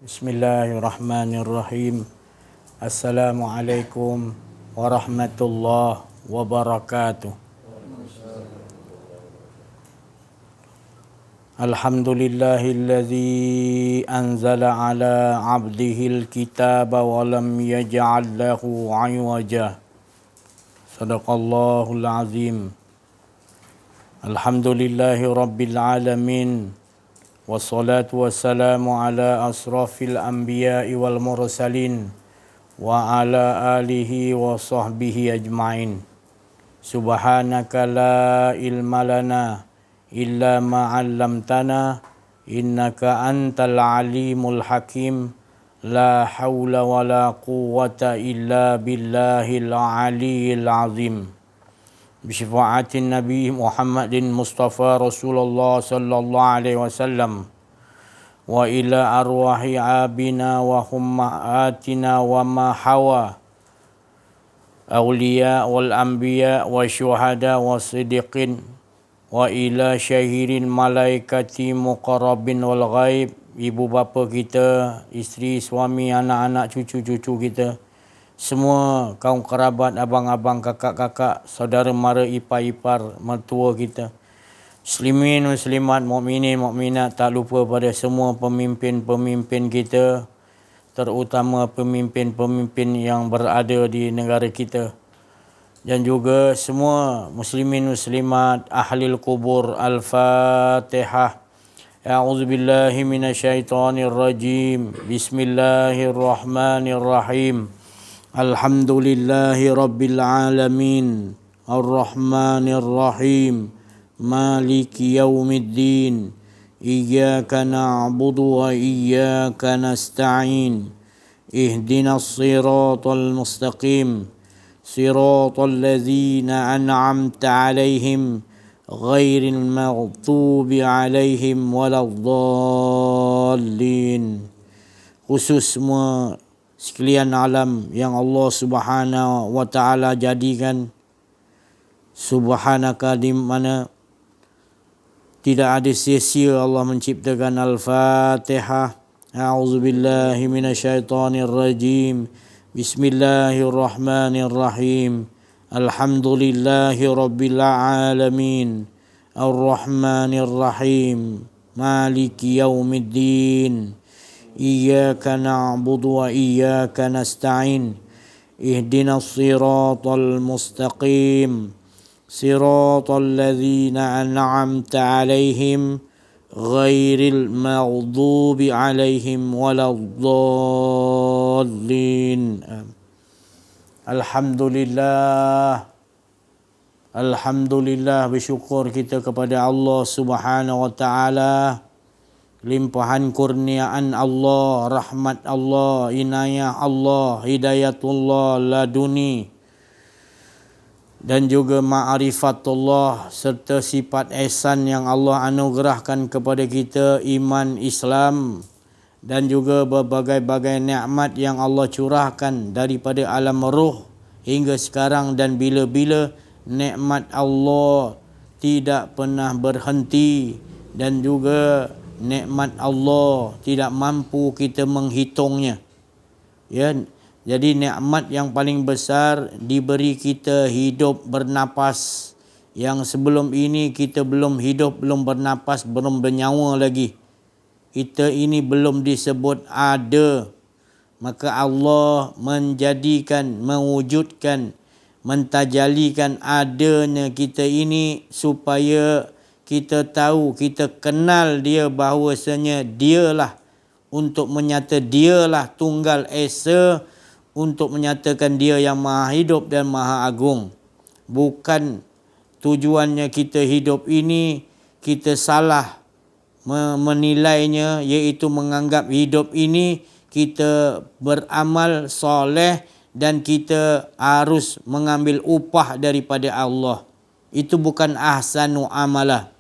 Bismillahirrahmanirrahim. Assalamualaikum warahmatullahi wabarakatuh. Alhamdulillahilladzi anzala ala abdihil kitaba wa lam yaj'al lahu 'iwaja. Sadaqallahul azim. Alhamdulillahi rabbil alamin. Wassalatu wassalamu ala asrafil anbiya'i wal mursalin wa ala alihi wa sahbihi ajma'in. Subhanaka la ilma lana illa ma 'allamtana innaka antal alimul hakim. La haula wa la quwwata illa billahil aliyyil azim. Bisyafatin Nabi Muhammadin Mustafa Rasulullah sallallahu alaihi wasallam wa ila arwahi abina wa hummahatina wa ma hawa awliya wal anbiya wa syuhada wa siddiqin wa ila syahirin malaikati muqarrabin wal ghaib, ibu bapa kita, isteri, suami, anak-anak, cucu-cucu kita, semua kaum kerabat, abang-abang, kakak-kakak, saudara mara, ipar-ipar, mertua kita, muslimin, muslimat, mukminin, mukminat, tak lupa pada semua pemimpin-pemimpin kita, terutama pemimpin-pemimpin yang berada di negara kita, dan juga semua muslimin, muslimat, ahlil kubur. Al-Fatihah. A'udzubillahi minasyaitonirrajim. Bismillahirrahmanirrahim. Alhamdulillahi rabbil alamin. Ar-Rahmanir Rahim. Maliki yaumiddin. Iyyaka na'budu wa iyyaka nasta'in. Ihdinas siratal mustaqim. Siratal ladzina an'amta 'alaihim ghairil maghdubi 'alaihim waladdallin. Khusus semua sekalian alam yang Allah Subhanahu wa taala jadikan, subhanaka, di mana tidak ada sia-sia Allah menciptakan. Al-Fatihah. A'udzubillahi minasyaitonirrajim. Bismillahirrahmanirrahim. Alhamdulillahi rabbil alamin. Ar-Rahmanir Rahim. Maliki yaumiddin. Iyyaka na'budu wa iyyaka nasta'in. Ihdinas siratal mustaqim. Siratal ladzina an'amta 'alaihim ghairil maghdubi 'alaihim waladdallin. Alhamdulillah, bersyukur kita kepada Allah Subhanahu wa taala, limpahan kurniaan Allah, rahmat Allah, inayah Allah, hidayatullah laduni, dan juga ma'rifatullah serta sifat ihsan yang Allah anugerahkan kepada kita, iman, Islam, dan juga berbagai-bagai nikmat yang Allah curahkan daripada alam roh hingga sekarang, dan bila-bila nikmat Allah tidak pernah berhenti, dan juga nikmat Allah tidak mampu kita menghitungnya. Ya, jadi nikmat yang paling besar diberi kita hidup bernapas, yang sebelum ini kita belum hidup, belum bernapas, belum bernyawa lagi. Kita ini belum disebut ada. Maka Allah menjadikan, mewujudkan, mentajalikan adanya kita ini supaya kita tahu, kita kenal dia, bahawasanya dialah untuk menyata, dialah tunggal esa, untuk menyatakan dia yang maha hidup dan maha agung. Bukan tujuannya kita hidup ini kita salah menilainya, iaitu menganggap hidup ini kita beramal soleh dan kita harus mengambil upah daripada Allah. Itu bukan ahsanu amalah.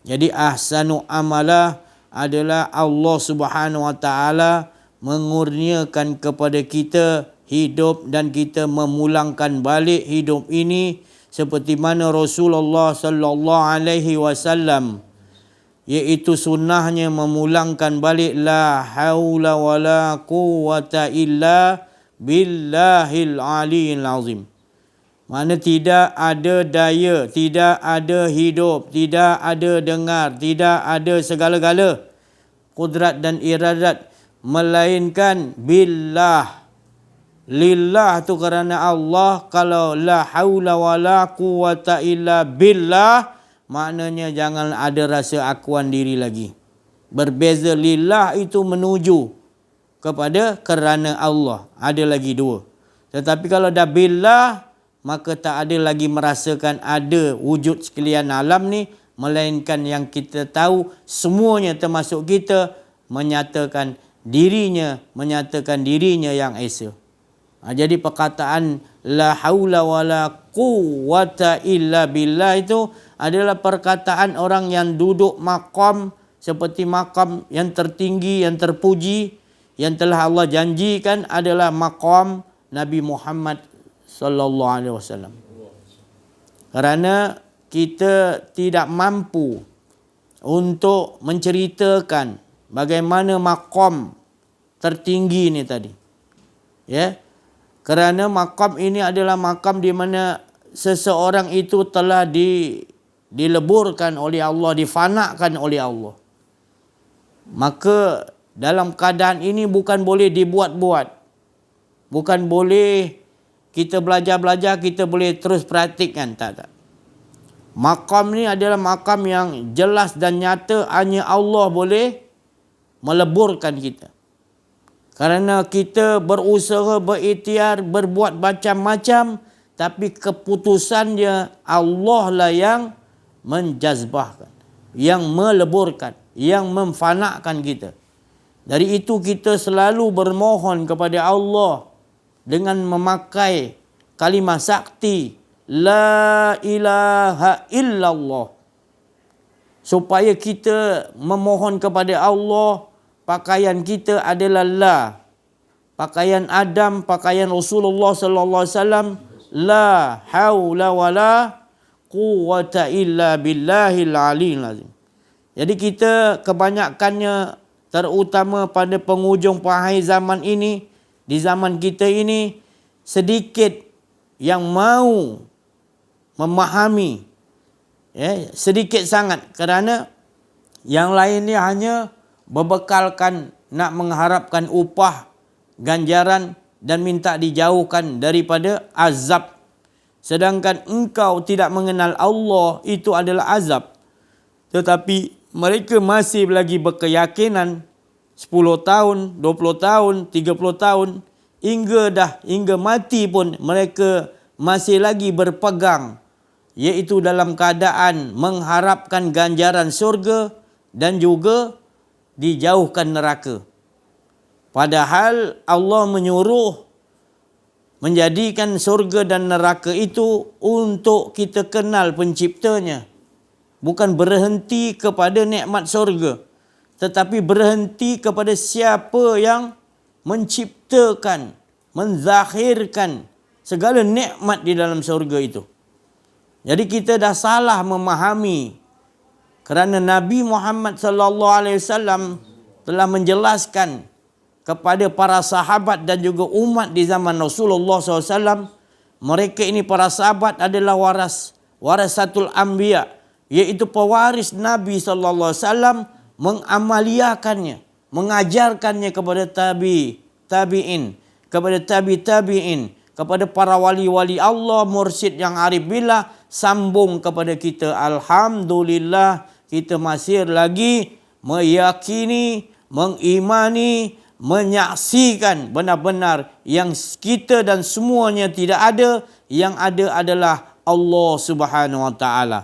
Jadi ahsanu amalah adalah Allah Subhanahu wa taala mengurniakan kepada kita hidup, dan kita memulangkan balik hidup ini seperti mana Rasulullah sallallahu alaihi wasallam iaitu sunnahnya memulangkan balik la haula wala quwata illa billahil aliyil azim. Mana tidak ada daya, tidak ada hidup, tidak ada dengar, tidak ada segala-gala kudrat dan iradat melainkan billah. Lillah tu kerana Allah. Kalau la haula wala quwata illa billah, maknanya jangan ada rasa akuan diri lagi. Berbeza lillah itu menuju kepada kerana Allah. Ada lagi dua. Tetapi kalau dah billah, maka tak ada lagi merasakan ada wujud sekalian alam ni, melainkan yang kita tahu semuanya termasuk kita menyatakan dirinya yang esa. Jadi perkataan la haula wala quwata illa billah itu adalah perkataan orang yang duduk maqam seperti maqam yang tertinggi, yang terpuji, yang telah Allah janjikan adalah maqam Nabi Muhammad sallallahu alaihi wasallam. Kerana kita tidak mampu untuk menceritakan bagaimana maqam tertinggi ni tadi. Ya. Kerana maqam ini adalah maqam di mana seseorang itu telah dileburkan oleh Allah, difanakan oleh Allah. Maka dalam keadaan ini bukan boleh dibuat-buat. Bukan boleh kita belajar-belajar, kita boleh terus praktikkan. Tak. Maqam ni adalah maqam yang jelas dan nyata, hanya Allah boleh meleburkan kita. Kerana kita berusaha, berikhtiar, berbuat macam-macam, tapi keputusannya Allah lah yang menjazbahkan, yang meleburkan, yang memfanakkan kita. Dari itu kita selalu bermohon kepada Allah dengan memakai kalimah sakti la ilaha illallah, supaya kita memohon kepada Allah. Pakaian kita adalah la. Pakaian Adam, pakaian Rasulullah sallallahu alaihi wasallam, la haula wala quwata illa billahil aliyil azim. Jadi kita kebanyakannya, terutama pada penghujung akhir zaman ini, di zaman kita ini, sedikit yang mau memahami, sedikit sangat, kerana yang lainnya hanya berbekalkan nak mengharapkan upah, ganjaran dan minta dijauhkan daripada azab. Sedangkan engkau tidak mengenal Allah, itu adalah azab. Tetapi mereka masih lagi berkeyakinan 10 tahun, 20 tahun, 30 tahun, hingga mati pun mereka masih lagi berpegang, iaitu dalam keadaan mengharapkan ganjaran surga dan juga dijauhkan neraka. Padahal Allah menyuruh menjadikan surga dan neraka itu untuk kita kenal penciptanya. Bukan berhenti kepada nikmat surga, tetapi berhenti kepada siapa yang menciptakan, menzahirkan segala nikmat di dalam surga itu. Jadi kita dah salah memahami. Kerana Nabi Muhammad sallallahu alaihi wasallam telah menjelaskan kepada para sahabat dan juga umat di zaman Rasulullah SAW, mereka ini para sahabat adalah warasatul anbiya, iaitu pewaris Nabi sallallahu alaihi wasallam, mengamaliakannya, mengajarkannya kepada tabi'in, kepada tabi'in, kepada para wali-wali Allah, mursyid yang arif billah, sambung kepada kita. Alhamdulillah, kita masih lagi meyakini, mengimani, menyaksikan benar-benar yang kita dan semuanya tidak ada. Yang ada adalah Allah Subhanahu Wa Taala.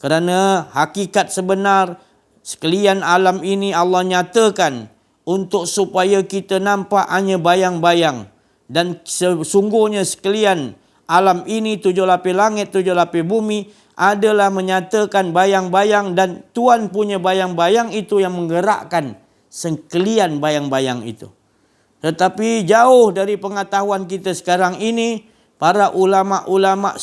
Kerana hakikat sebenar sekalian alam ini Allah nyatakan untuk supaya kita nampak hanya bayang-bayang. Dan sesungguhnya sekalian alam ini, 7 lapis langit, 7 lapis bumi, adalah menyatakan bayang-bayang, dan Tuhan punya bayang-bayang itu yang menggerakkan sekalian bayang-bayang itu. Tetapi jauh dari pengetahuan kita sekarang ini, para ulama-ulama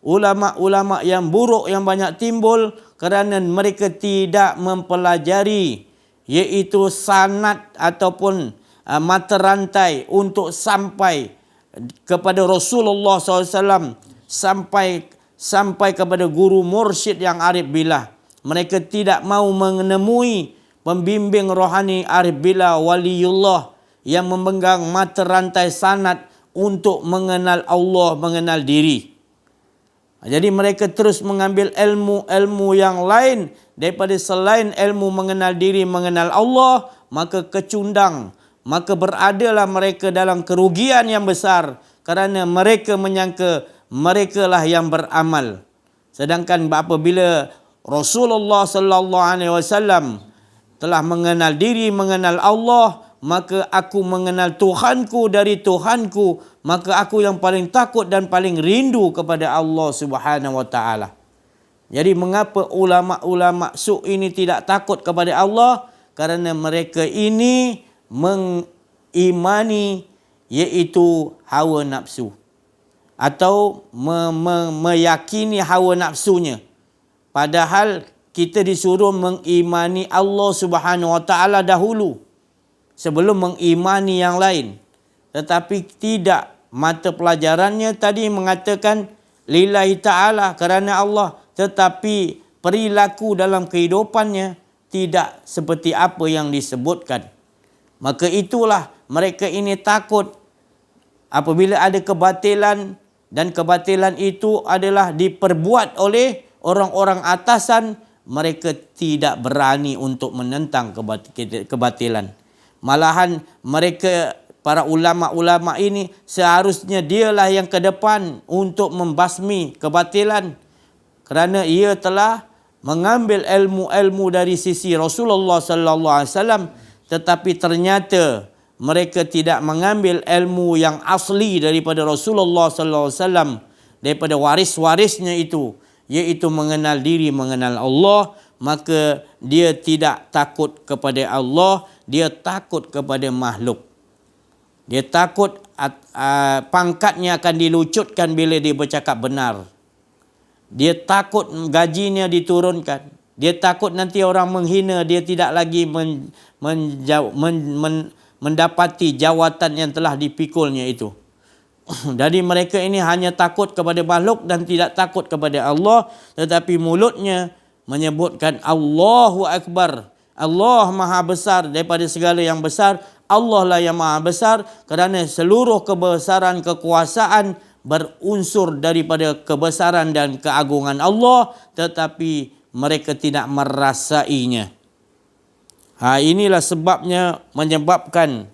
ulama-ulama yang buruk yang banyak timbul kerana mereka tidak mempelajari iaitu sanad ataupun mata rantai untuk sampai kepada Rasulullah SAW, sampai kepada guru mursyid yang arif billah. Mereka tidak mau menemui pembimbing rohani arif billah waliullah yang memegang mata rantai sanad untuk mengenal Allah, mengenal diri. Jadi mereka terus mengambil ilmu-ilmu yang lain daripada selain ilmu mengenal diri, mengenal Allah, maka kecundang, maka beradalah mereka dalam kerugian yang besar kerana mereka menyangka mereka lah yang beramal. Sedangkan apabila Rasulullah sallallahu alaihi wasallam telah mengenal diri, mengenal Allah, maka aku mengenal Tuhanku dari Tuhanku, maka aku yang paling takut dan paling rindu kepada Allah Subhanahu wa taala. Jadi mengapa ulama-ulama su' ini tidak takut kepada Allah? Kerana mereka ini mengimani iaitu hawa nafsu atau meyakini hawa nafsunya. Padahal kita disuruh mengimani Allah Subhanahu wa taala dahulu sebelum mengimani yang lain. Tetapi tidak, mata pelajarannya tadi mengatakan lillahi ta'ala, kerana Allah, tetapi perilaku dalam kehidupannya tidak seperti apa yang disebutkan. Maka itulah mereka ini takut apabila ada kebatilan, dan kebatilan itu adalah diperbuat oleh orang-orang atasan, mereka tidak berani untuk menentang kebatilan. Malahan mereka, para ulama-ulama ini, seharusnya dialah yang ke depan untuk membasmi kebatilan. Kerana ia telah mengambil ilmu-ilmu dari sisi Rasulullah sallallahu alaihi wasallam, tetapi ternyata mereka tidak mengambil ilmu yang asli daripada Rasulullah sallallahu alaihi wasallam, daripada waris-warisnya itu, iaitu mengenal diri, mengenal Allah. Maka dia tidak takut kepada Allah, dia takut kepada makhluk. Dia takut pangkatnya akan dilucutkan bila dia bercakap benar. Dia takut gajinya diturunkan. Dia takut nanti orang menghina, dia tidak lagi mendapati jawatan yang telah dipikulnya itu. Jadi mereka ini hanya takut kepada makhluk dan tidak takut kepada Allah, tetapi mulutnya menyebutkan Allahu Akbar. Allah Maha Besar daripada segala yang besar. Allah lah yang Maha Besar, kerana seluruh kebesaran kekuasaan berunsur daripada kebesaran dan keagungan Allah, tetapi mereka tidak merasainya. Inilah sebabnya menyebabkan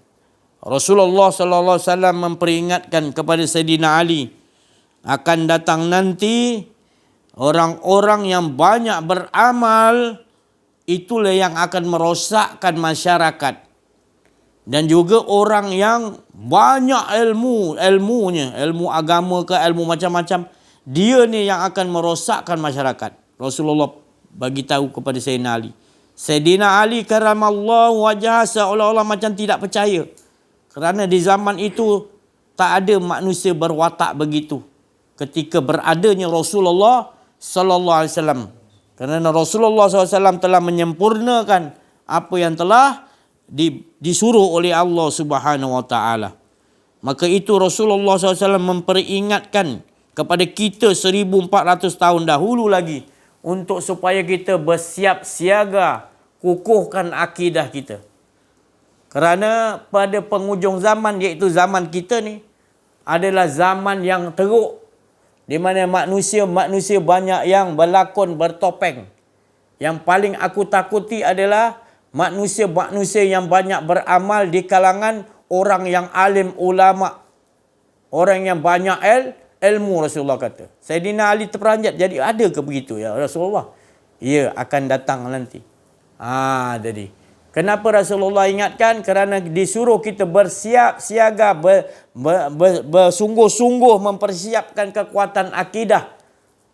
Rasulullah sallallahu alaihi wasallam memperingatkan kepada Sayyidina Ali, akan datang nanti orang-orang yang banyak beramal, itulah yang akan merosakkan masyarakat. Dan juga orang yang banyak ilmunya, ilmu agama ke ilmu macam-macam, dia ni yang akan merosakkan masyarakat. Rasulullah bagi tahu kepada Sayyidina Ali. Sayyidina Ali karamallahu wajhah seolah-olah macam tidak percaya. Kerana di zaman itu tak ada manusia berwatak begitu ketika beradanya Rasulullah sallallahu alaihi wasallam. Kerana Rasulullah SAW telah menyempurnakan apa yang telah disuruh oleh Allah Subhanahu wa taala. Maka itu Rasulullah SAW memperingatkan kepada kita 1400 tahun dahulu lagi untuk supaya kita bersiap siaga, kukuhkan akidah kita. Kerana pada penghujung zaman, iaitu zaman kita ni, adalah zaman yang teruk, di mana manusia banyak yang berlakon bertopeng. Yang paling aku takuti adalah manusia yang banyak beramal di kalangan orang yang alim ulama, orang yang banyak ilmu. Rasulullah kata, Sayyidina Ali terperanjat, jadi ada ke begitu ya Rasulullah? Ya, akan datang nanti. Jadi kenapa Rasulullah ingatkan? Kerana disuruh kita bersiap siaga, bersungguh-sungguh mempersiapkan kekuatan akidah.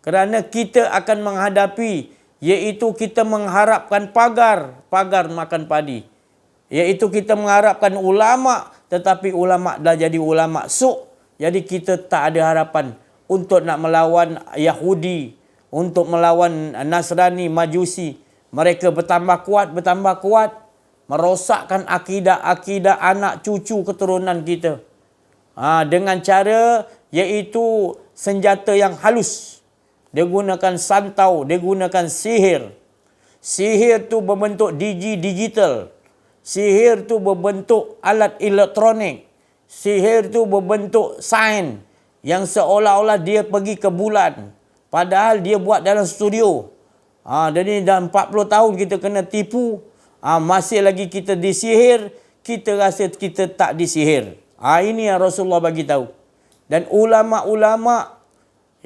Kerana kita akan menghadapi, iaitu kita mengharapkan pagar makan padi. Iaitu kita mengharapkan ulama, tetapi ulama dah jadi ulama su'. Jadi kita tak ada harapan untuk nak melawan Yahudi, untuk melawan Nasrani, Majusi. Mereka bertambah kuat, merosakkan akidah-akidah anak cucu keturunan kita. Dengan cara iaitu senjata yang halus. Dia gunakan santau, dia gunakan sihir. Sihir tu berbentuk digital. Sihir tu berbentuk alat elektronik. Sihir tu berbentuk sains yang seolah-olah dia pergi ke bulan. Padahal dia buat dalam studio. Jadi dah 40 tahun kita kena tipu. Masih lagi kita disihir, kita rasa kita tak disihir. Ini yang Rasulullah bagi tahu. Dan ulama-ulama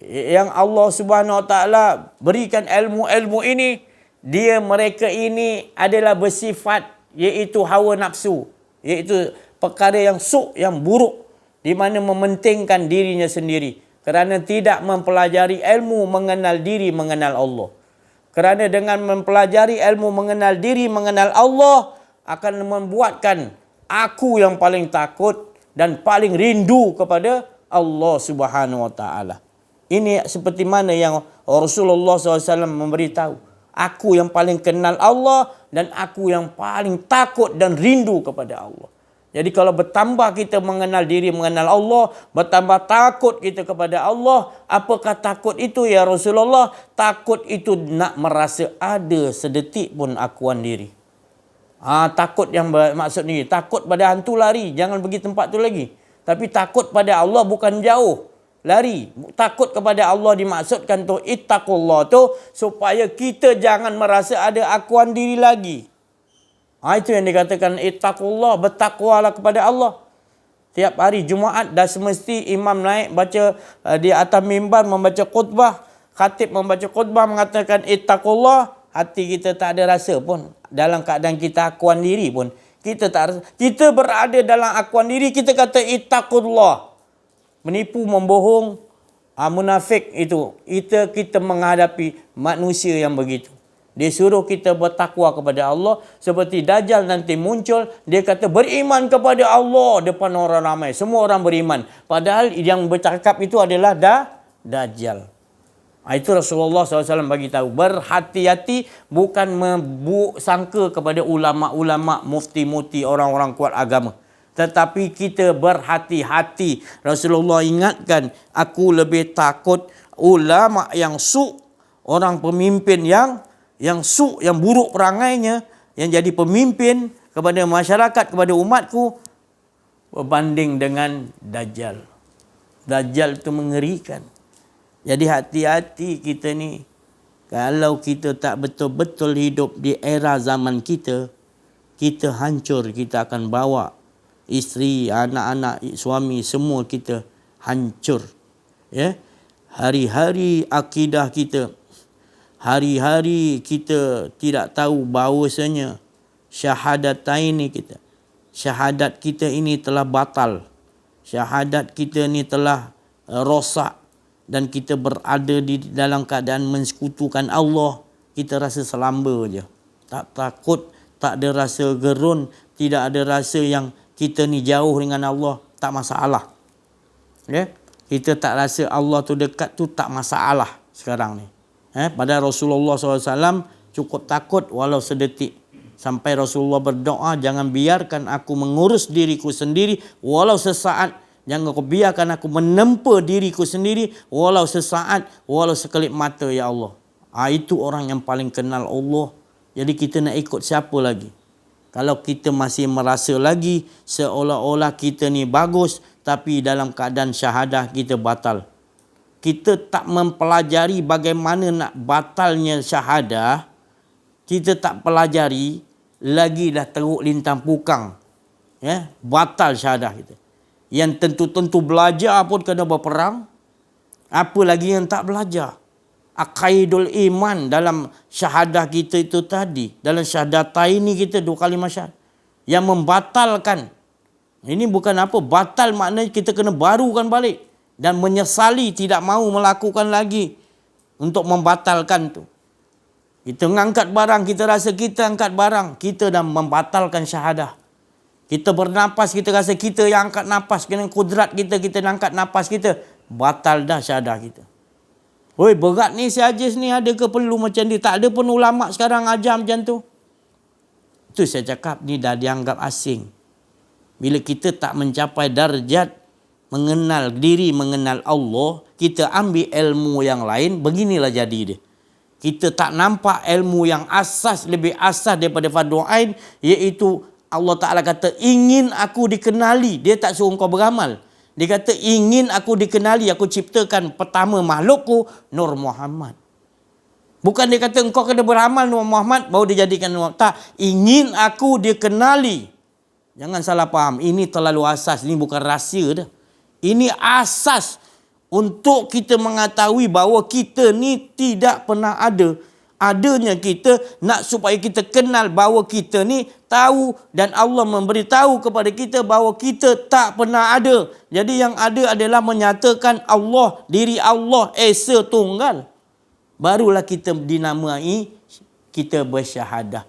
yang Allah Subhanahu Wa Taala berikan ilmu-ilmu ini, mereka ini adalah bersifat iaitu hawa nafsu, iaitu perkara yang yang buruk, di mana mementingkan dirinya sendiri kerana tidak mempelajari ilmu mengenal diri, mengenal Allah. Kerana dengan mempelajari ilmu mengenal diri, mengenal Allah akan membuatkan aku yang paling takut dan paling rindu kepada Allah Subhanahu Wa Taala. Ini seperti mana yang Rasulullah SAW memberitahu. Aku yang paling kenal Allah dan aku yang paling takut dan rindu kepada Allah. Jadi kalau bertambah kita mengenal diri, mengenal Allah, bertambah takut kita kepada Allah. Apakah takut itu ya Rasulullah? Takut itu nak merasa ada sedetik pun akuan diri. Takut yang bermaksud ni, takut pada hantu lari, jangan pergi tempat tu lagi. Tapi takut pada Allah bukan jauh, lari. Takut kepada Allah dimaksudkan tu ittaqullah tu supaya kita jangan merasa ada akuan diri lagi. Itu yang dikatakan ittaqullah, bertakwalah kepada Allah. Tiap hari Jumaat dah semesti imam naik baca di atas mimbar membaca khutbah, khatib membaca khutbah mengatakan ittaqullah, hati kita tak ada rasa pun. Dalam keadaan kita akuan diri pun kita tak rasa. Kita berada dalam akuan diri, kita kata ittaqullah. Menipu, membohong, munafik itu. Kita menghadapi manusia yang begitu. Dia suruh kita bertakwa kepada Allah. Seperti Dajjal nanti muncul. Dia kata beriman kepada Allah depan orang ramai. Semua orang beriman. Padahal yang bercakap itu adalah Dajjal. Itu Rasulullah SAW bagi tahu. Berhati-hati, bukan sangka kepada ulama-ulama, mufti-mufti, orang-orang kuat agama. Tetapi kita berhati-hati. Rasulullah ingatkan, aku lebih takut ulama yang orang pemimpin yang buruk perangainya, yang jadi pemimpin kepada masyarakat, kepada umatku, berbanding dengan Dajjal. Dajjal itu mengerikan. Jadi hati-hati kita ni. Kalau kita tak betul-betul hidup di era zaman kita hancur. Kita akan bawa isteri, anak-anak, suami, semua kita hancur. Hari-hari akidah kita, hari-hari kita tidak tahu bahawasanya syahadatain ni syahadat kita ini telah batal. Syahadat kita ni telah rosak dan kita berada di dalam keadaan mensekutukan Allah. Kita rasa selamba je. Tak takut, tak ada rasa gerun, tidak ada rasa yang kita ni jauh dengan Allah, tak masalah. Kita tak rasa Allah tu dekat tu tak masalah sekarang ni. Pada Rasulullah SAW cukup takut walau sedetik. Sampai Rasulullah berdoa, jangan biarkan aku mengurus diriku sendiri walau sesaat. Jangan kau biarkan aku menempa diriku sendiri walau sesaat, walau sekelip mata ya Allah. Itu orang yang paling kenal Allah. Jadi kita nak ikut siapa lagi? Kalau kita masih merasa lagi seolah-olah kita ni bagus, tapi dalam keadaan syahadah kita batal. Kita tak mempelajari bagaimana nak batalnya syahadah. Kita tak pelajari, lagi dah teruk lintang pukang. Batal syahadah kita. Yang tentu-tentu belajar pun kena berperang. Apa lagi yang tak belajar? Aqaidul iman dalam syahadah kita itu tadi. Dalam syahadatain ini kita 2 kalimah syahadah. Yang membatalkan. Ini bukan apa. Batal maknanya kita kena barukan balik. Dan menyesali tidak mahu melakukan lagi. Untuk membatalkan tu. Kita mengangkat barang. Kita rasa kita angkat barang. Kita dah membatalkan syahadah. Kita bernapas, kita rasa kita yang angkat napas. Kena kudrat kita nak angkat napas kita. Batal dah syahadah kita. Oi, berat ni si Ajis ni, ada ke perlu macam ni? Tak ada pun ulama sekarang ajar macam tu. Itu saya cakap, ni dah dianggap asing. Bila kita tak mencapai darjat mengenal diri, mengenal Allah, kita ambil ilmu yang lain, beginilah jadi dia. Kita tak nampak ilmu yang asas, lebih asas daripada fardu ain, iaitu Allah Ta'ala kata, ingin aku dikenali. Dia tak suruh kau beramal. Dia kata, ingin aku dikenali, aku ciptakan pertama makhlukku, Nur Muhammad. Bukan dia kata, engkau kena beramal Nur Muhammad, baru dia jadikan Nur Muhammad. Tak, ingin aku dikenali. Jangan salah faham, ini terlalu asas, ini bukan rahsia dah. Ini asas untuk kita mengetahui bahawa kita ni tidak pernah ada. Adanya kita nak supaya kita kenal bahawa kita ni tahu, dan Allah memberitahu kepada kita bahawa kita tak pernah ada. Jadi yang ada adalah menyatakan Allah, diri Allah Esa Tunggal. Barulah kita dinamai, kita bersyahadah.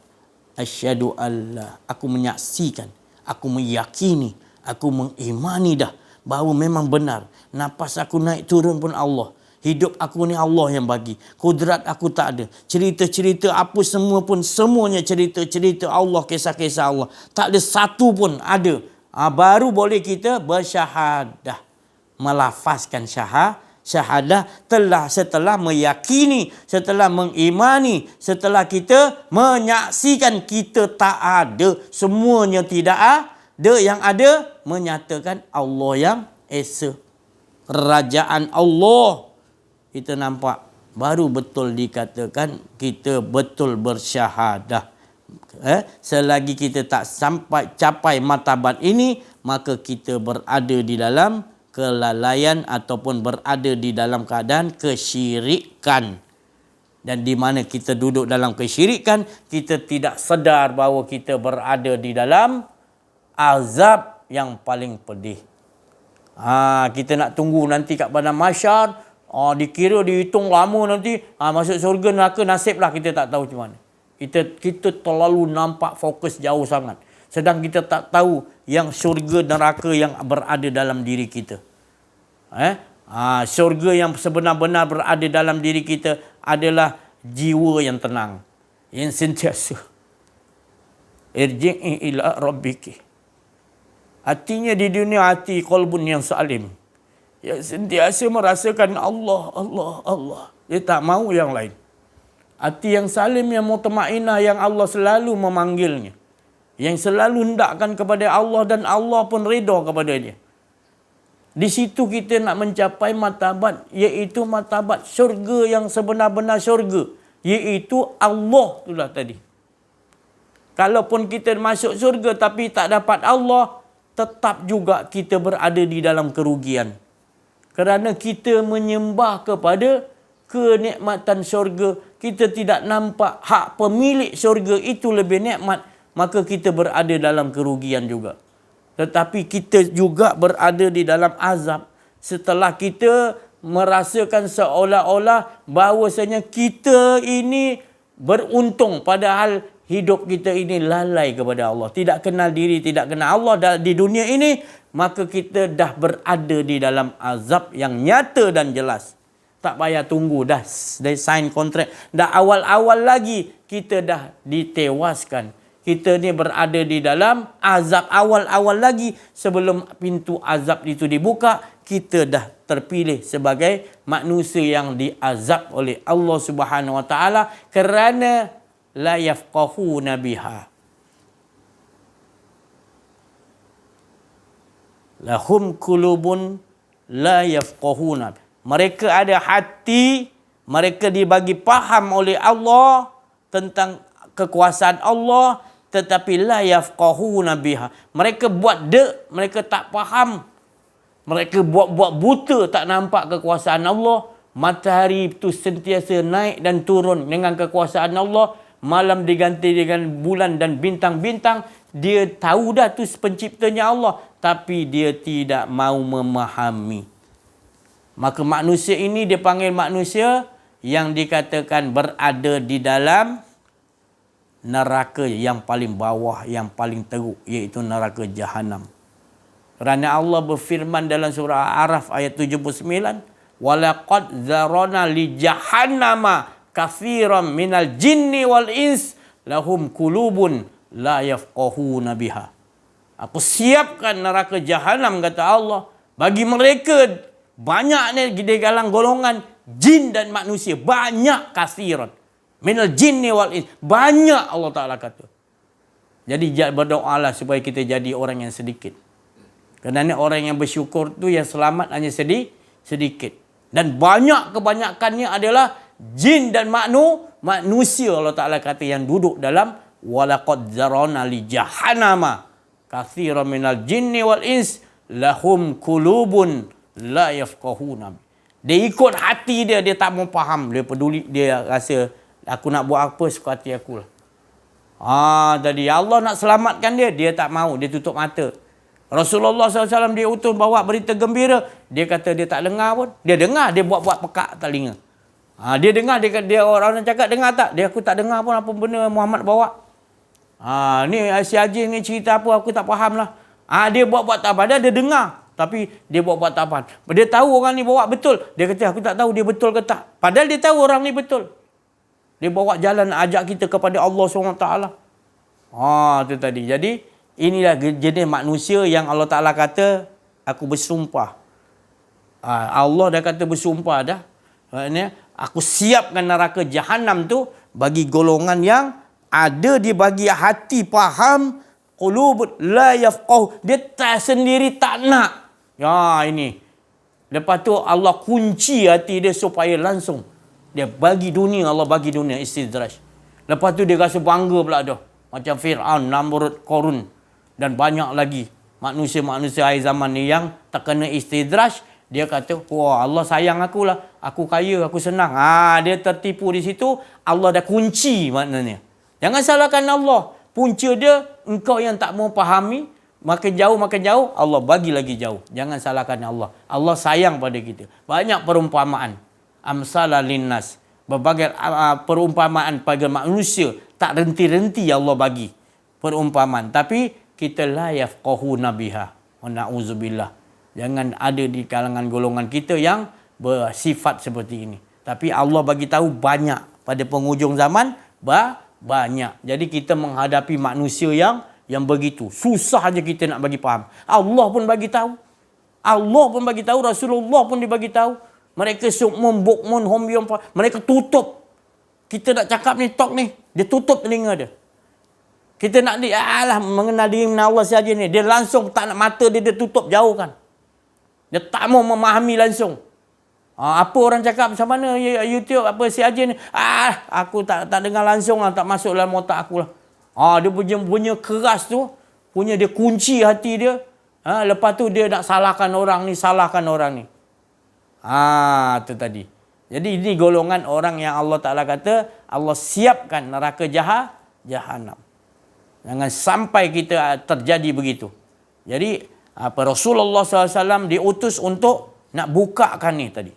Asyhadu alla, aku menyaksikan, aku meyakini, aku mengimani dah bahawa memang benar. Nafas aku naik turun pun Allah. Hidup aku ni Allah yang bagi. Kudrat aku tak ada. Cerita-cerita apa semua pun, semuanya cerita-cerita Allah, kisah-kisah Allah. Tak ada satu pun ada. Baru boleh kita bersyahadah. Melafazkan syahadah setelah meyakini, setelah mengimani, setelah kita menyaksikan kita tak ada. Semuanya tidak ada. Yang ada menyatakan Allah yang Esa. Kerajaan Allah. Kita nampak, baru betul dikatakan kita betul bersyahadah. Selagi kita tak sampai capai martabat ini, maka kita berada di dalam kelalaian ataupun berada di dalam keadaan kesyirikan. Dan di mana kita duduk dalam kesyirikan, kita tidak sedar bahawa kita berada di dalam azab yang paling pedih. Kita nak tunggu nanti kat padang mahsyar, dikira dihitung lama nanti, masuk syurga neraka, nasiblah kita tak tahu macam mana. Kita terlalu nampak fokus jauh sangat. Sedang kita tak tahu yang syurga neraka yang berada dalam diri kita. Syurga yang sebenar-benar berada dalam diri kita adalah jiwa yang tenang, yang sentiasa irji'i ila rabbiki. Hatinya di dunia hati qalbun yang salim, yang sentiasa merasakan Allah, Allah, Allah. Dia tak mahu yang lain. Hati yang salim, yang mutmainah, yang Allah selalu memanggilnya. Yang selalu hendakkan kepada Allah dan Allah pun redha kepada dia. Di situ kita nak mencapai martabat, iaitu martabat syurga yang sebenar-benar syurga. Iaitu Allah itulah tadi. Kalaupun kita masuk syurga tapi tak dapat Allah, tetap juga kita berada di dalam kerugian. Kerana kita menyembah kepada kenikmatan syurga, kita tidak nampak hak pemilik syurga itu lebih nikmat, maka kita berada dalam kerugian juga. Tetapi kita juga berada di dalam azab setelah kita merasakan seolah-olah bahawasanya kita ini beruntung, padahal hidup kita ini lalai kepada Allah. Tidak kenal diri, tidak kenal Allah di dunia ini, maka kita dah berada di dalam azab yang nyata dan jelas. Tak payah tunggu, dah sign kontrak. Dah awal-awal lagi kita dah ditewaskan. Kita ni berada di dalam azab awal-awal lagi. Sebelum pintu azab itu dibuka, kita dah terpilih sebagai manusia yang diazab oleh Allah Subhanahu Wa Taala kerana la yafqahuna biha. Lahum qulubun la yafqahuna. Mereka ada hati, mereka dibagi faham oleh Allah tentang kekuasaan Allah, tetapi la yafqahuna biha. Mereka buat mereka tak faham. Mereka buat buta, tak nampak kekuasaan Allah. Matahari itu sentiasa naik dan turun dengan kekuasaan Allah. Malam diganti dengan bulan dan bintang-bintang. Dia tahu dah tu penciptanya Allah, tapi dia tidak mau memahami. Maka manusia ini dia panggil manusia yang dikatakan berada di dalam neraka yang paling bawah, yang paling teruk, iaitu neraka Jahannam. Kerana Allah berfirman dalam surah Al-A'raf ayat 79, walaqad zarana li jahannama katsiran minal jinni wal ins lahum qulubun la yafqahuna biha. Aku siapkan neraka jahanam, kata Allah, bagi mereka banyaknya di dalam golongan jin dan manusia. Banyak, katsiran minal jinni wal ins. Banyak, Allah Ta'ala kata. Jadi berdoalah supaya kita jadi orang yang sedikit. Kerana orang yang bersyukur tu yang selamat hanya sedikit. Dan banyak kebanyakannya adalah jin dan manusia, Allah Ta'ala kata, yang duduk dalam walaqad zarana li jahannama katsiran minal jinni wal ins lahum qulubun la yafqahuna. Dia ikut hati dia, dia tak mau faham, dia peduli, dia rasa aku nak buat apa suka hati aku lah. Tadi Allah nak selamatkan dia, dia tak mau, dia tutup mata. Rasulullah SAW dia utus bawa berita gembira, dia kata dia tak dengar pun. Dia dengar, dia buat-buat pekak telinga. Dia dengar, dia orang cakap dengar tak? Aku tak dengar pun apa benda Muhammad bawa. Ni si Haji ni cerita apa, aku tak faham lah. Dia buat-buat tak apa, dia dengar. Tapi dia buat-buat tak apa. Dia tahu orang ni bawa betul. Dia kata aku tak tahu dia betul ke tak. Padahal dia tahu orang ni betul. Dia bawa jalan ajak kita kepada Allah SWT. Itu tadi. Jadi, inilah jenis manusia yang Allah Ta'ala kata, aku bersumpah. Allah dah kata bersumpah dah. Maknanya, aku siapkan neraka jahanam tu bagi golongan yang ada di bagi hati faham, qulub la yafqahu. Dia sendiri tak nak. Ini. Lepas tu Allah kunci hati dia supaya langsung dia bagi dunia, Allah bagi dunia istidraj. Lepas tu dia rasa bangga pula dah. Macam Fir'aun, Namrud, Qarun dan banyak lagi manusia-manusia akhir zaman ni yang terkena istidraj. Dia kata, wah Allah sayang aku lah. Aku kaya, aku senang. Dia tertipu di situ. Allah dah kunci maknanya. Jangan salahkan Allah. Punca dia, engkau yang tak mau fahami. Makin jauh, Allah bagi lagi jauh. Jangan salahkan Allah. Allah sayang pada kita. Banyak perumpamaan. Amsala linnas. Berbagai perumpamaan pada manusia. Tak renti-renti Allah bagi perumpamaan. Tapi kita la yafqahuna biha. Wa na'udzubillah. Jangan ada di kalangan golongan kita yang bersifat seperti ini. Tapi Allah bagi tahu banyak. Pada penghujung zaman, banyak. Jadi kita menghadapi manusia yang begitu. Susah aja kita nak bagi faham. Allah pun bagi tahu. Rasulullah pun dibagi tahu. Mereka sukmun, bukmun, homyum. Mereka tutup. Kita nak cakap ni, talk ni. Dia tutup telinga dia. Kita nak mengenal diri Allah saja ni. Dia langsung tak nak mata dia tutup, jauhkan. Dia tak mau memahami langsung. Apa orang cakap macam mana YouTube, apa si Haji ni. Aku tak dengar langsung lah. Tak masuk dalam otak aku lah. Dia punya keras tu. Dia kunci hati dia. Lepas tu dia nak salahkan orang ni, Itu tadi. Jadi ini golongan orang yang Allah Ta'ala kata Allah siapkan neraka jahanam. Jangan sampai kita terjadi begitu. Jadi Rasulullah SAW diutus untuk nak bukakan ni tadi.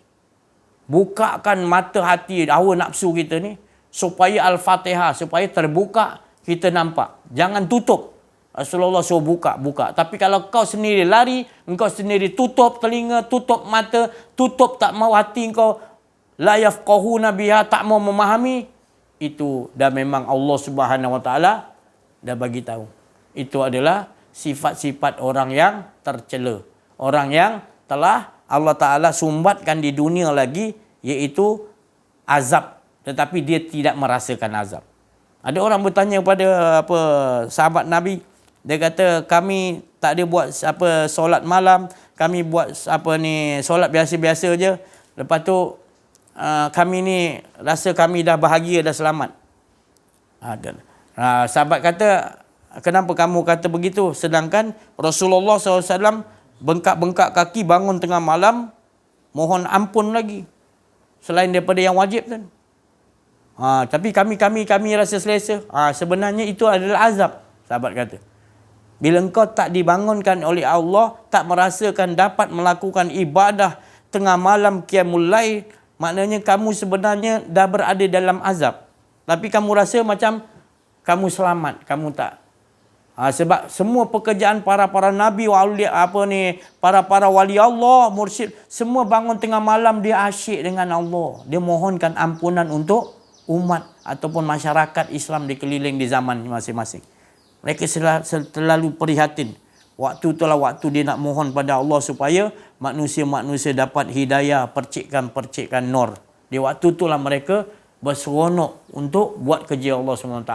Bukakan mata hati, hawa nafsu kita ni. Supaya Al-Fatihah, supaya terbuka, kita nampak. Jangan tutup. Rasulullah suruh buka. Tapi kalau kau sendiri lari, engkau sendiri tutup telinga, tutup mata, tutup tak mau hati engkau, la yafqahuna biha, tak mau memahami, itu dah memang Allah Subhanahu Wa Taala dah bagi tahu. Itu adalah sifat-sifat orang yang tercela. Orang yang telah Allah Ta'ala sumbatkan di dunia lagi, iaitu azab. Tetapi dia tidak merasakan azab. Ada orang bertanya kepada sahabat Nabi. Dia kata, kami tak ada buat solat malam. Kami buat solat biasa-biasa je. Lepas tu, kami ni rasa kami dah bahagia, dah selamat. Sahabat kata, kenapa kamu kata begitu? Sedangkan Rasulullah SAW bengkak-bengkak kaki bangun tengah malam, mohon ampun lagi. Selain daripada yang wajib kan. Tapi kami rasa selesa. Sebenarnya itu adalah azab, sahabat kata. Bila engkau tak dibangunkan oleh Allah, tak merasakan dapat melakukan ibadah tengah malam qiyamul lail, maknanya kamu sebenarnya dah berada dalam azab. Tapi kamu rasa macam kamu selamat, kamu tak. Sebab semua pekerjaan para nabi, wali para wali Allah, mursyid, semua bangun tengah malam dia asyik dengan Allah. Dia mohonkan ampunan untuk umat ataupun masyarakat Islam dikeliling di zaman masing-masing. Mereka selalu prihatin. Waktu itulah waktu dia nak mohon pada Allah supaya manusia-manusia dapat hidayah, percikkan nur. Di waktu itulah mereka berseronok untuk buat kerja Allah SWT.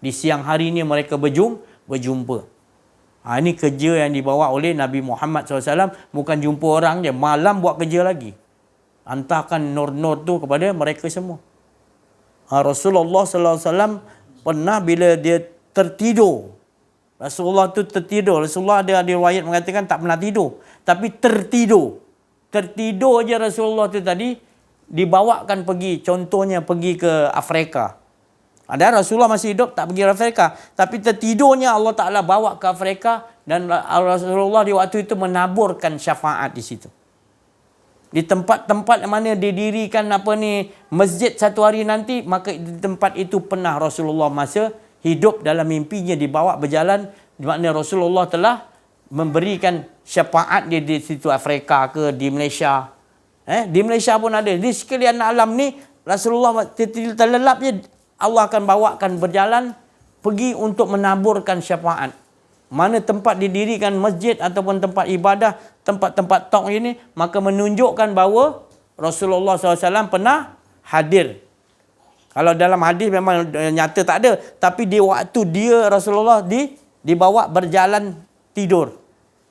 Di siang hari ni mereka berjumpa. Ini kerja yang dibawa oleh Nabi Muhammad SAW. Bukan jumpa orang je, malam buat kerja lagi. Hantarkan nur-nur tu kepada mereka semua. Rasulullah SAW pernah bila dia tertidur. Rasulullah tu tertidur. Rasulullah ada riwayat mengatakan tak pernah tidur. Tapi tertidur. Tertidur je Rasulullah tu tadi dibawakan pergi. Contohnya pergi ke Afrika. Ada Rasulullah masih hidup tak pergi ke Afrika. Tapi tertidurnya Allah Ta'ala bawa ke Afrika. Dan Rasulullah di waktu itu menaburkan syafaat di situ. Di tempat-tempat mana didirikan masjid satu hari nanti, maka di tempat itu pernah Rasulullah masa hidup dalam mimpinya dibawa berjalan, di mana Rasulullah telah memberikan syafaat dia di situ Afrika ke di Malaysia. Di Malaysia pun ada. Di sekalian alam ni Rasulullah terlelapnya Allah akan bawakan berjalan pergi untuk menaburkan syafaat. Mana tempat didirikan masjid ataupun tempat ibadah, tempat-tempat tok ini, maka menunjukkan bahawa Rasulullah SAW pernah hadir. Kalau dalam hadis memang nyata tak ada. Tapi di waktu dia Rasulullah dibawa berjalan tidur.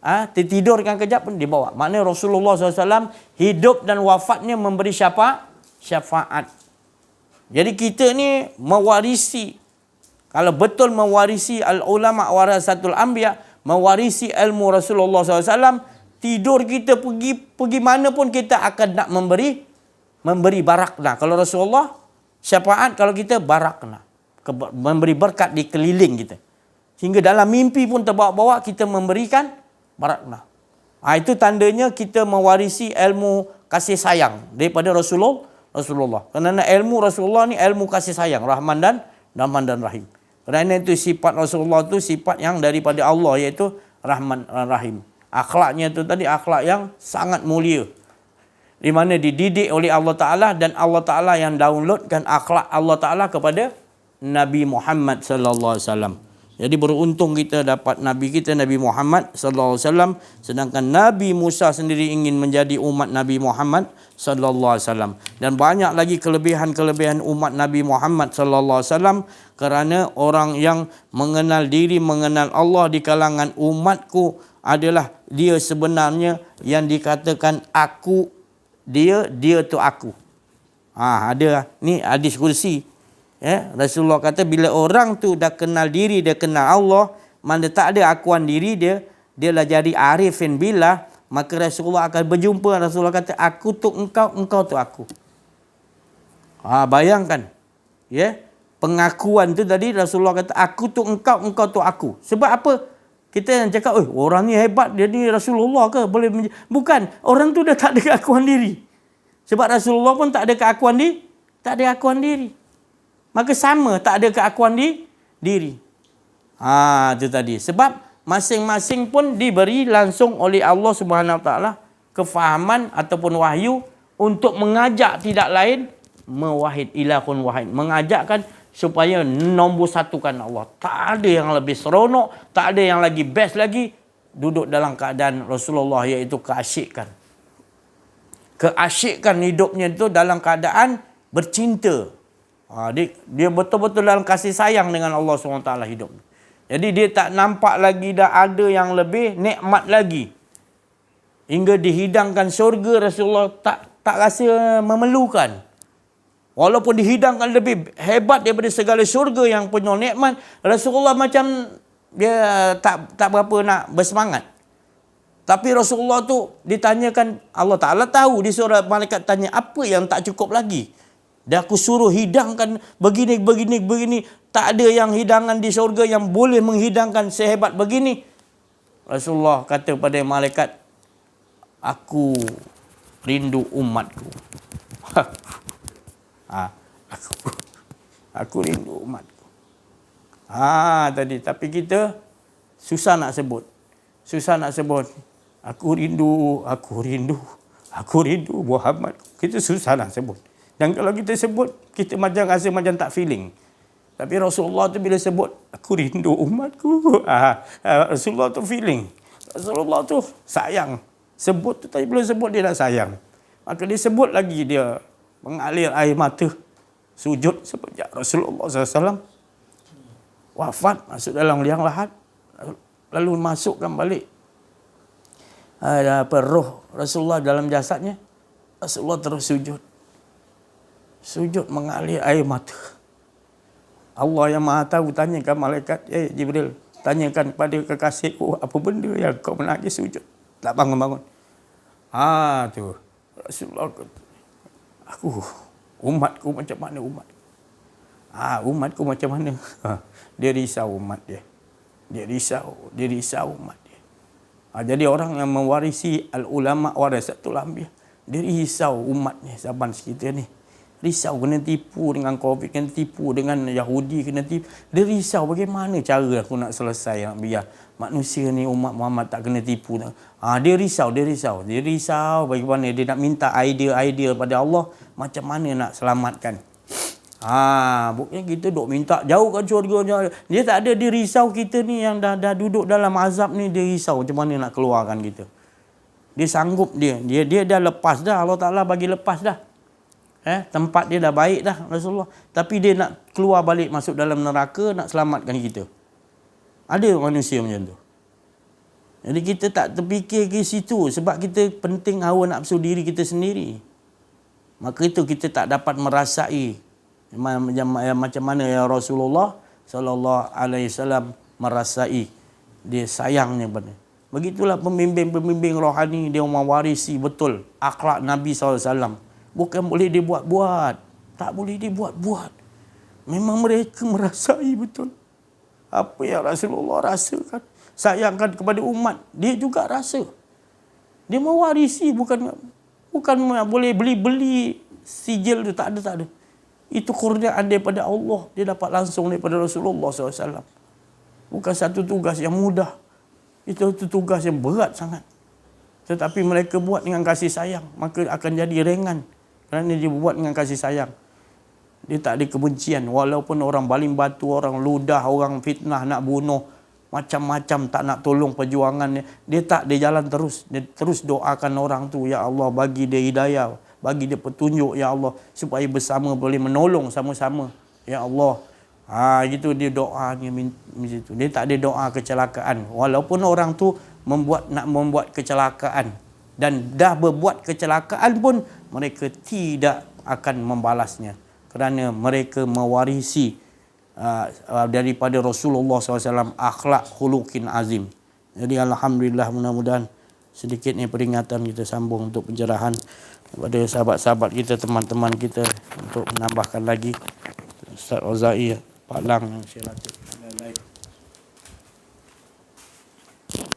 Tertidurkan kejap pun dibawa. Maknanya Rasulullah SAW hidup dan wafatnya memberi syafaat. Jadi kita ni mewarisi. Kalau betul mewarisi al-ulama warasatul anbiya, mewarisi ilmu Rasulullah SAW, tidur kita pergi mana pun kita akan nak memberi barakna. Kalau Rasulullah syafaat, kalau kita barakna, memberi berkat di keliling kita. Sehingga dalam mimpi pun terbawa-bawa kita memberikan barakna. Itu tandanya kita mewarisi ilmu kasih sayang daripada Rasulullah. Kerana ilmu Rasulullah ni ilmu kasih sayang, Rahman dan Rahim. Kerana itu sifat Rasulullah tu sifat yang daripada Allah, iaitu Rahman dan Rahim. Akhlaknya tu tadi akhlak yang sangat mulia. Di mana dididik oleh Allah Ta'ala dan Allah Ta'ala yang downloadkan akhlak Allah Ta'ala kepada Nabi Muhammad sallallahu alaihi wasallam. Jadi beruntung kita dapat Nabi kita Nabi Muhammad sallallahu alaihi wasallam, sedangkan Nabi Musa sendiri ingin menjadi umat Nabi Muhammad sallallahu alaihi wasallam. Dan banyak lagi kelebihan-kelebihan umat Nabi Muhammad sallallahu alaihi wasallam, kerana orang yang mengenal diri, mengenal Allah di kalangan umatku adalah dia sebenarnya yang dikatakan aku, dia tu aku. Ada ni hadis kursi. Rasulullah kata bila orang tu dah kenal diri, dia kenal Allah, mana tak ada akuan diri dia lah jadi arifin billah, maka Rasulullah akan berjumpa. Rasulullah kata aku tu engkau, engkau tu aku. Bayangkan. Pengakuan tu tadi Rasulullah kata aku tu engkau, engkau tu aku. Sebab apa? Kita yang cakap, orang ni hebat, dia ni Rasulullah ke? Bukan. Orang tu dah tak ada keakuan diri. Sebab Rasulullah pun tak ada keakuan diri. Maka sama, tak ada keakuan diri. Itu tadi. Sebab masing-masing pun diberi langsung oleh Allah Subhanahu Wa Taala kefahaman ataupun wahyu untuk mengajak tidak lain mewahid ilahun wahid. Mengajakkan supaya nombor satukan Allah. Tak ada yang lebih seronok, tak ada yang lagi best lagi duduk dalam keadaan Rasulullah, iaitu keasyikan. Keasyikan hidupnya itu dalam keadaan bercinta. Dia betul-betul dalam kasih sayang dengan Allah SWT hidup. Jadi dia tak nampak lagi dah ada yang lebih nikmat lagi. Hingga dihidangkan syurga, Rasulullah tak rasa memerlukan. Walaupun dihidangkan lebih hebat daripada segala syurga yang penuh nikmat, Rasulullah macam dia tak berapa nak bersemangat. Tapi Rasulullah tu ditanyakan, Allah Ta'ala tahu, di surah malaikat tanya, apa yang tak cukup lagi? Dah aku suruh hidangkan begini. Tak ada yang hidangan di syurga yang boleh menghidangkan sehebat begini. Rasulullah kata pada malaikat, aku rindu umatku. Aku rindu umatku. Tadi. Tapi kita Susah nak sebut. Aku rindu Muhammad. Kita susah nak sebut. Dan kalau kita sebut, kita macam rasa macam tak feeling. Tapi Rasulullah tu bila sebut, aku rindu umatku. Rasulullah tu feeling. Rasulullah tu sayang. Sebut tu tapi belum sebut dia dah sayang. Maka dia sebut lagi, dia mengalir air mata. Sujud semenjak Rasulullah SAW wafat, masuk dalam liang lahat. Lalu masukkan balik roh Rasulullah dalam jasadnya. Rasulullah terus sujud. Sujud mengalir air mata. Allah yang Maha Tahu tanyakan malaikat, Jibril, tanyakan kepada kekasihku, apa benda yang kau menangis sujud? Tak bangun-bangun. Tu Rasulullah kata, umatku macam mana umat? Umatku macam mana? Dia risau umat dia. Dia risau umat dia. Jadi orang yang mewarisi al-ulama warasatul anbiya, dia risau umatnya zaman kita ni. Risau kena tipu dengan Covid, kena tipu dengan Yahudi, kena tipu. Dia risau bagaimana cara aku nak selesai, nak biar manusia ni, umat Muhammad tak kena tipu. Dia risau bagaimana dia nak minta idea pada Allah macam mana nak selamatkan. Bukannya kita duk minta jauhkan syurga. Dia tak ada, dia risau kita ni yang dah duduk dalam azab ni, dia risau macam mana nak keluarkan kita. Dia sanggup dia dah lepas dah, Allah Ta'ala bagi lepas dah. Tempat dia dah baik dah Rasulullah. Tapi dia nak keluar balik masuk dalam neraka, nak selamatkan kita. Ada manusia macam tu. Jadi kita tak terfikir ke situ sebab kita penting hawa nafsu diri kita sendiri. Maka itu kita tak dapat merasai macam mana ya Rasulullah sallallahu alaihi wasallam merasai dia sayangnya pada. Begitulah pembimbing rohani, dia mewarisi betul akhlak Nabi SAW. Bukan boleh dibuat-buat. Tak boleh dibuat-buat. Memang mereka merasai betul apa yang Rasulullah rasakan. Sayangkan kepada umat, dia juga rasa. Dia mewarisi, bukan boleh beli sijil tu, tak ada. Itu kurniaan daripada Allah. Dia dapat langsung daripada Rasulullah SAW. Bukan satu tugas yang mudah. Itu tugas yang berat sangat. Tetapi mereka buat dengan kasih sayang, maka akan jadi ringan. Kerana dia buat dengan kasih sayang. Dia tak ada kebencian. Walaupun orang baling batu, orang ludah, orang fitnah, nak bunuh, macam-macam, tak nak tolong perjuangan dia tak, dia jalan terus. Dia terus doakan orang tu, ya Allah bagi dia hidayah, bagi dia petunjuk ya Allah, supaya bersama boleh menolong sama-sama ya Allah. Gitu dia doanya macam tu. Dia tak ada doa kecelakaan. Walaupun orang tu nak membuat kecelakaan dan dah berbuat kecelakaan pun mereka tidak akan membalasnya kerana mereka mewarisi daripada Rasulullah SAW akhlak khuluqin azim. Jadi alhamdulillah, mudah-mudahan sedikit ni peringatan kita sambung untuk pencerahan kepada sahabat-sahabat kita, teman-teman kita, untuk menambahkan lagi. Ustaz Ozai Pak Lang yang saya latih.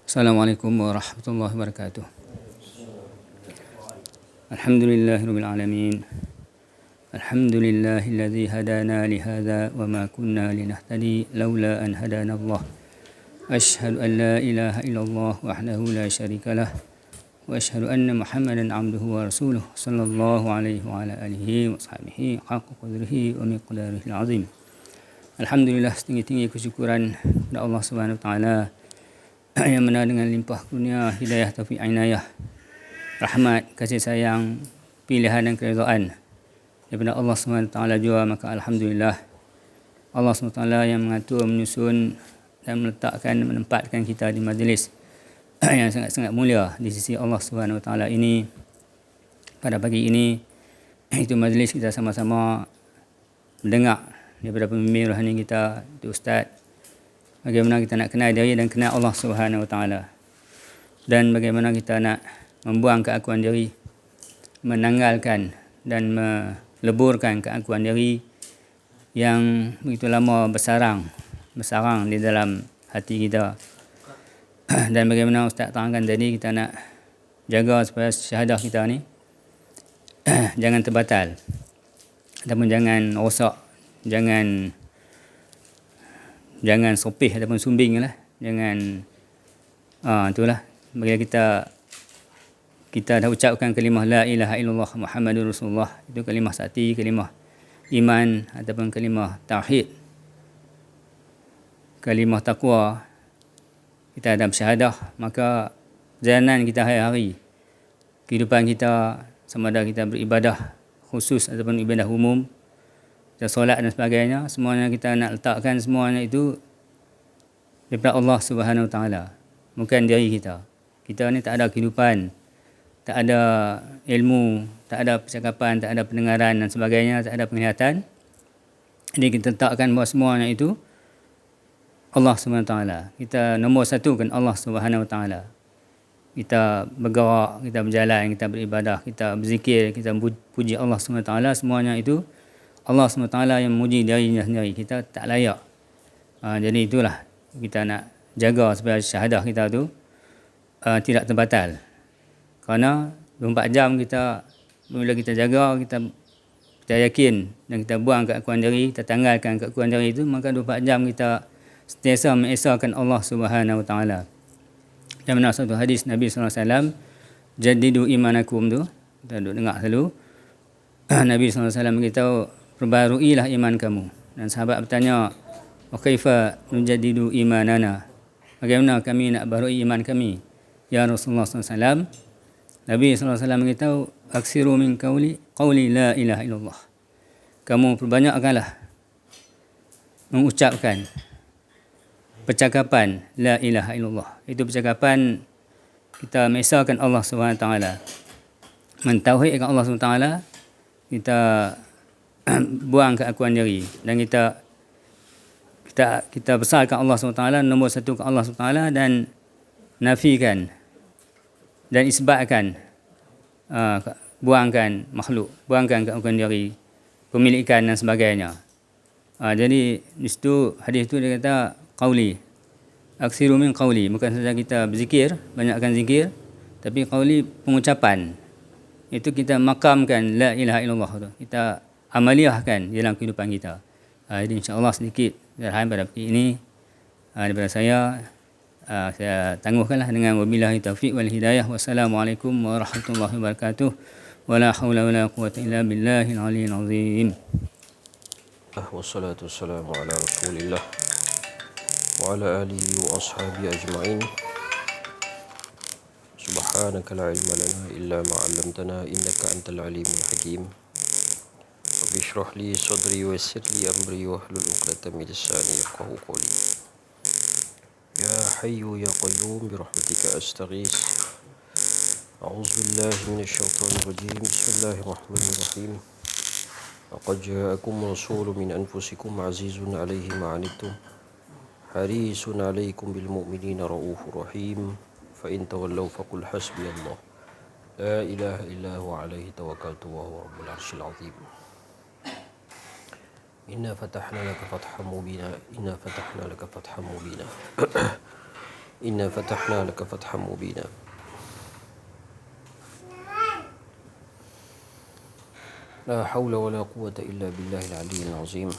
Assalamualaikum warahmatullahi wabarakatuh. Alhamdulillahirabbil alamin. Alhamdulillahilladzi hadana li hadza wa ma kunna linahtadi laula an hadana Allah. Asyhadu an la ilaha illallah wahdahu la syarikalah wa asyhadu anna Muhammadan abduhu wa rasuluh sallallahu alaihi wa ala alihi wa sahbihi haqqa qadrihi wa miqdarihil azim. Alhamdulillah, setinggi-tinggi kesyukuran kepada Allah Subhanahu wa taala yang mana dengan limpah kurnia hidayah, taufik, inayah, rahmat, kasih sayang, pilihan dan keridaan daripada Allah SWT jua, maka alhamdulillah Allah SWT yang mengatur, menyusun dan menempatkan kita di majlis yang sangat-sangat mulia di sisi Allah SWT ini pada pagi ini. Itu majlis kita sama-sama mendengar daripada pembimbing rohani kita, itu Ustaz, bagaimana kita nak kenal diri dan kenal Allah SWT, dan bagaimana kita nak membuang keakuan diri, menanggalkan dan meleburkan keakuan diri yang begitu lama bersarang di dalam hati kita. Dan bagaimana Ustaz terangkan tadi, kita nak jaga supaya syahadah kita ni jangan terbatal ataupun jangan rosak, jangan sopih ataupun sumbing lah. dengan itulah bila kita dah ucapkan kalimah la ilaha illallah Muhammadur Rasulullah, itu kalimah sakti, kalimah iman ataupun kalimah tauhid, kalimah taqwa, kita ada bersyahadah, maka jalanan kita hari-hari, kehidupan kita, sama ada kita beribadah khusus ataupun ibadah umum, kita solat dan sebagainya, semuanya kita nak letakkan semuanya itu daripada Allah Subhanahu Wa Taala, bukan diri kita. Kita ni tak ada kehidupan, tak ada ilmu, tak ada percakapan, tak ada pendengaran dan sebagainya, tak ada penglihatan. Jadi kita letakkan bahawa semuanya itu Allah Subhanahu Wa Taala. Kita nombor satu kan Allah Subhanahu Wa Taala. Kita bergerak, kita berjalan, kita beribadah, kita berzikir, kita puji Allah Subhanahu Wa Taala, semuanya itu Allah Subhanahu Wa Taala yang memuji dirinya sendiri. Kita tak layak. Jadi itulah kita nak jaga supaya syahadah kita tu tidak terbatal. Kerana 24 jam kita, bila kita jaga, kita yakin dan kita buang keakuan diri, kita tanggalkan keakuan diri itu, maka 24 jam kita sentiasa mengesahkan Allah Subhanahu Wa Taala. Dan benar satu hadis Nabi SAW, jadidu imanakum tu, kita duduk dengar selalu, Nabi SAW beritahu, perbaruilah iman kamu. Dan sahabat bertanya, wa kaifa nujaddidu imanana, bagaimana kami nak barui iman kami ya Rasulullah SAW? Nabi SAW beritahu, aksiru min qawli la ilaha illallah, kamu perbanyakkanlah mengucapkan percakapan la ilaha illallah. Itu percakapan kita mengesahkan Allah SWT, mentauhidkan Allah SWT, kita buang keakuan diri, dan kita besarkan Allah SWT, nombor satu ke Allah SWT, dan nafikan dan isbatkan, buangkan makhluk, buangkan keakuan diri, pemilikan dan sebagainya. Jadi di situ hadis itu dia kata qauli, aksiru min qauli, bukan saja kita berzikir, banyakkan zikir, tapi qauli, pengucapan itu kita makamkan la ilaha illallah tu, kita amaliyahkan dalam kehidupan kita. Jadi insya-Allah sedikit arahan pada pagi ini daripada saya tangguhkanlah dengan wabillahi taufiq wal hidayah. Wassalamualaikum warahmatullahi wabarakatuh. Wala haula wala quwwata illa billahil aliyyil azim. Wassalatu wassalamu ala Rasulillah wa ala alihi wa ashabihi ajma'in. Subhanaka la ilma lana illa ma 'allamtana innaka antal alimul hakim. Rabbi shrah li sadri wa yassir li amri wa hlul 'uqdatam min lisani yafqahu qawli. Ya hayyu ya qayyum bi rahmatika astaghis. A'udzu billahi minasy syaithanir rajim. Bismillahirrahmanirrahim. Laqad ja'akum rasulun min anfusikum 'azizun 'alaihi ma 'anittum harisun 'alaikum bil mu'minina raufur rahim. Fa in tawallaw faqul hasbiyallah la ilaha illa huwa 'alaihi tawakkaltu wa huwa rabbul 'arsyil 'azim. Inna fatahna laka fathan mubina. Inna fatahna laka fathan mubina. Inna fatahna laka fathan mubina. La hawla wa la quwwata illa billahil aliyyil azim.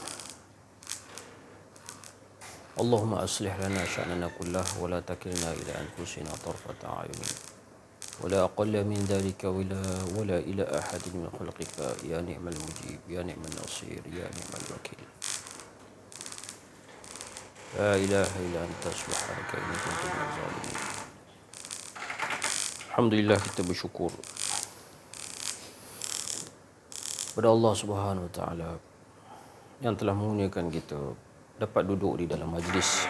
Allahumma aslih lana sya'nana kullahu wa la takilna ila anfusina tarfata a'yunin wa la aqalla min dhalika wa la ila ahadin min khalqika ya ni'mal mujib ya ni'mal nasir ya ni'mal wakil. La ilaha illa anta subhanaka inni kuntu minaz zalimin. Alhamdulillah, kita bersyukur pada Allah Subhanahu Wa Taala yang telah mengurniakan kita dapat duduk di dalam majlis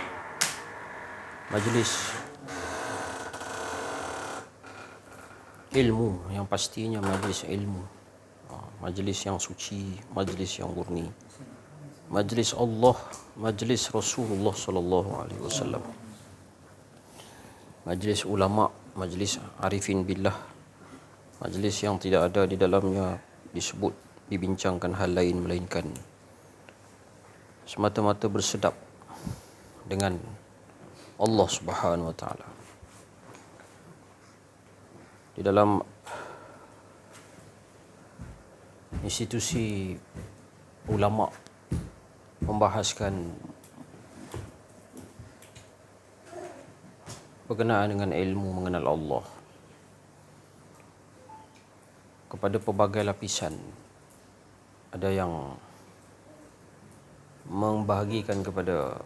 ilmu, yang pastinya majlis ilmu, majlis yang suci, majlis yang murni, majlis Allah, majlis Rasulullah sallallahu alaihi wasallam, majlis ulama, majlis arifin billah, majlis yang tidak ada di dalamnya disebut, dibincangkan hal lain melainkan semata-mata bersedap dengan Allah Subhanahu Wa Taala. Di dalam institusi ulama membahaskan berkenaan dengan ilmu mengenal Allah kepada pelbagai lapisan. Ada yang membahagikan kepada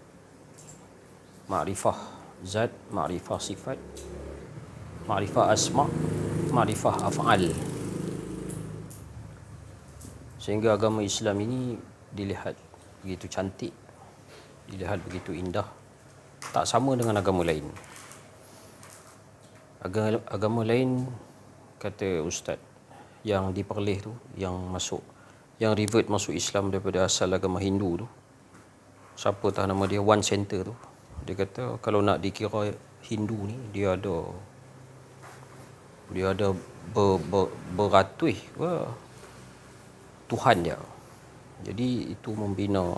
makrifah zat, makrifah sifat, makrifah asma, makrifah af'al. Sehingga agama Islam ini dilihat begitu cantik, dilihat begitu indah, tak sama dengan agama lain. Agama lain, kata Ustaz, yang diperleh tu, yang revert masuk Islam daripada asal agama Hindu tu, siapa tahu nama dia, One Center tu, dia kata kalau nak dikira Hindu ni, dia ada beratus Tuhan dia. Jadi itu membina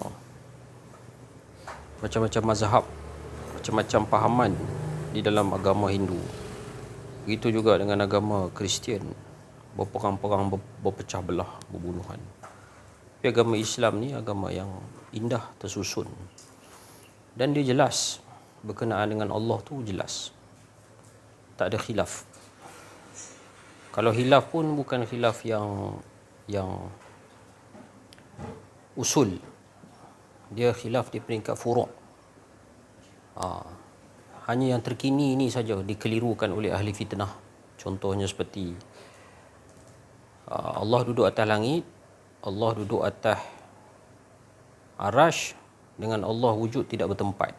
macam-macam mazhab, macam-macam pahaman di dalam agama Hindu. Begitu juga dengan agama Kristian, berperang-perang, berpecah belah, berbunuhan. Tapi agama Islam ni agama yang indah, tersusun. Dan dia jelas, berkenaan dengan Allah tu jelas. Tak ada khilaf. Kalau khilaf pun bukan khilaf yang usul. Dia khilaf di peringkat furu'. Hanya yang terkini ini saja dikelirukan oleh ahli fitnah. Contohnya seperti Allah duduk atas langit, Allah duduk atas arash, dengan Allah wujud tidak bertempat.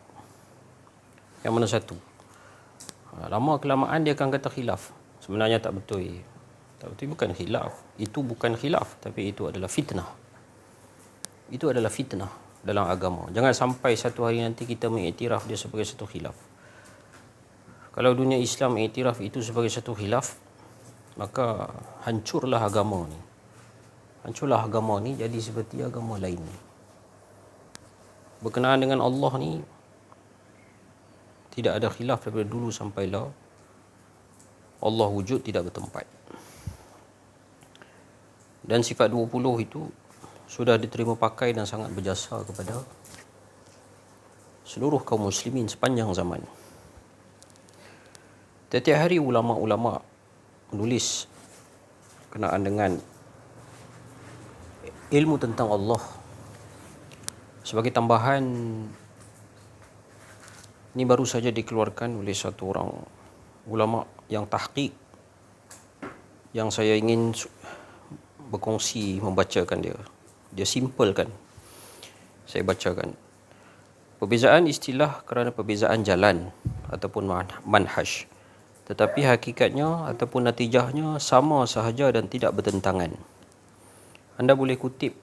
Yang mana satu? Lama kelamaan dia akan kata khilaf. Sebenarnya tak betul. Tak betul, bukan khilaf. Itu bukan khilaf, tapi itu adalah fitnah. Itu adalah fitnah dalam agama. Jangan sampai satu hari nanti kita mengiktiraf dia sebagai satu khilaf. Kalau dunia Islam mengiktiraf itu sebagai satu khilaf, maka hancurlah agama ni. Hancurlah agama ni jadi seperti agama lain. Berkenaan dengan Allah ni, tidak ada khilaf daripada dulu sampai lah. Allah wujud tidak bertempat. Dan sifat 20 itu sudah diterima pakai dan sangat berjasa kepada seluruh kaum muslimin sepanjang zaman. Setiap hari ulama-ulama menulis berkenaan dengan ilmu tentang Allah. Sebagai tambahan, ini baru saja dikeluarkan oleh satu orang ulama yang tahqiq, yang saya ingin berkongsi membacakan dia. Dia simpelkan. Saya bacakan. Perbezaan istilah kerana perbezaan jalan ataupun manhaj. Tetapi hakikatnya ataupun natijahnya sama sahaja dan tidak bertentangan. Anda boleh kutip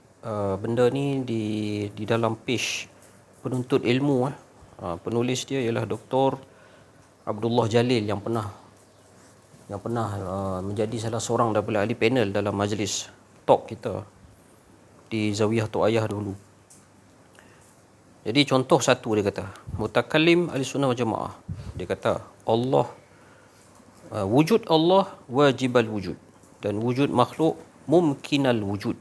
benda ni di dalam page penuntut ilmu. Penulis dia ialah Dr. Abdullah Jalil yang pernah menjadi salah seorang daripada ahli panel dalam majlis talk kita di Zawiyah Tok Ayah dulu. Jadi contoh satu dia kata, mutakallim ahli sunnah wal jamaah. Dia kata Allah, wujud Allah wajibal wujud, dan wujud makhluk mumkinal wujud.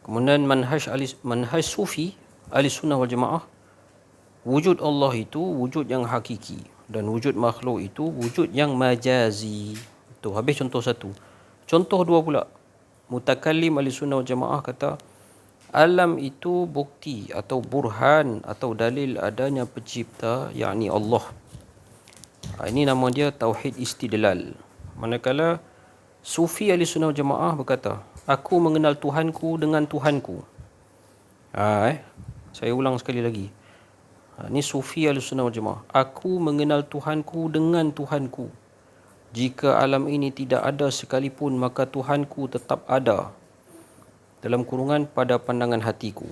Kemudian manhaj sufi ahli sunnah wal jamaah, wujud Allah itu wujud yang hakiki dan wujud makhluk itu wujud yang majazi. Tu habis contoh satu. Contoh dua pula. Mutakallim ahli sunnah wal jamaah kata alam itu bukti atau burhan atau dalil adanya pencipta, yakni Allah. Ini nama dia tauhid istidlal. Manakala sufi ahli sunnah wal jamaah berkata, aku mengenal Tuhanku dengan Tuhanku. Saya ulang sekali lagi. Ini sufi ahli sunnah wal jamaah. Aku mengenal Tuhanku dengan Tuhanku. Jika alam ini tidak ada sekalipun, maka Tuhanku tetap ada. Dalam kurungan pada pandangan hatiku.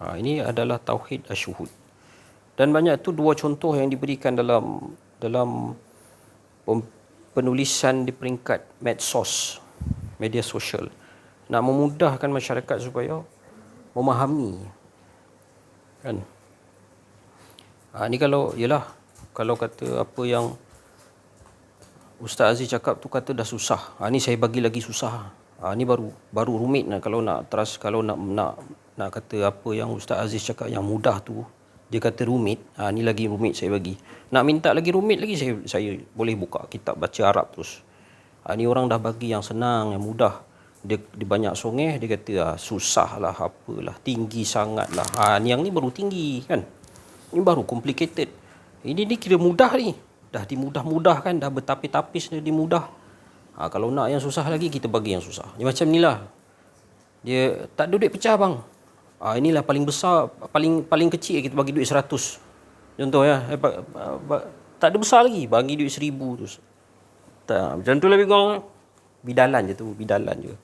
Ini adalah tauhid asyuhud. Dan banyak tu dua contoh yang diberikan dalam penulisan di peringkat medsos, media sosial, nak memudahkan masyarakat supaya memahami, kan? Ni kalau kata apa yang Ustaz Aziz cakap tu kata dah susah. Ni saya bagi lagi susah. Ni baru rumit lah. Kalau nak kata apa yang Ustaz Aziz cakap yang mudah tu, Dia kata rumit, ni lagi rumit saya bagi. Nak minta lagi rumit lagi, saya boleh buka kitab baca Arab terus. Ni orang dah bagi yang senang, yang mudah. Dia banyak songeh, dia kata susah lah, apalah, tinggi sangat lah. Yang ni baru tinggi kan. Ini baru complicated. Ini kira mudah ni. Dah dimudah-mudahkan, dah bertapis-tapis dia mudah. Kalau nak yang susah lagi, kita bagi yang susah. Dia macam ni lah. Dia tak ada duit pecah bang. Inilah paling besar, paling kecil kita bagi duit 100. Contoh ya, tak ada besar lagi, bagi duit 1000 tu. Macam tu lebih kurang. Bidalan je tu, bidalan je.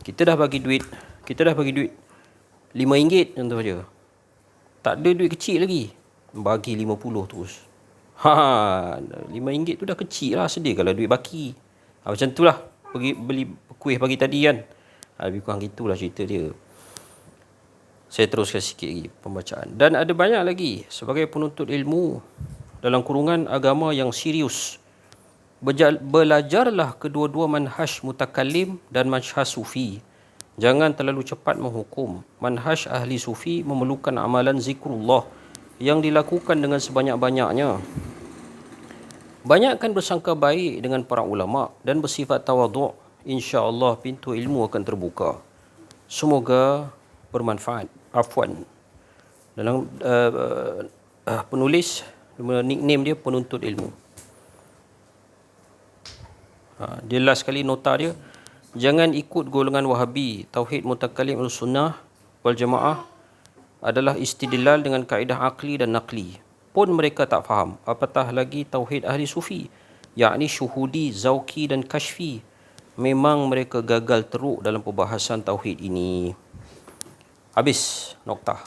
Kita dah bagi duit RM5 contoh je. Tak ada duit kecil lagi, bagi 50 terus. RM5 tu dah kecil lah, sedih kalau duit baki. Macam tu lah, pergi beli kuih pagi tadi kan. Lebih kurang gitulah cerita dia. Saya teruskan sikit lagi pembacaan. Dan ada banyak lagi sebagai penuntut ilmu dalam kurungan agama yang serius. Belajarlah kedua-dua manhaj mutakallim dan manhaj sufi. Jangan terlalu cepat menghukum. Manhaj ahli sufi memerlukan amalan zikrullah yang dilakukan dengan sebanyak-banyaknya. Banyakkan bersangka baik dengan para ulama dan bersifat tawaduk. InsyaAllah pintu ilmu akan terbuka. Semoga bermanfaat. Afwan. Dalam penulis, nickname dia penuntut ilmu. Dia last sekali nota dia. Jangan ikut golongan Wahabi. Tauhid mutakallim al-sunnah wal jamaah adalah istidlal dengan kaedah akli dan naqli. Pun mereka tak faham. Apatah lagi tauhid ahli sufi, yakni syuhudi, zauki dan kashfi. Memang mereka gagal teruk dalam perbahasan tauhid ini. Habis noktah.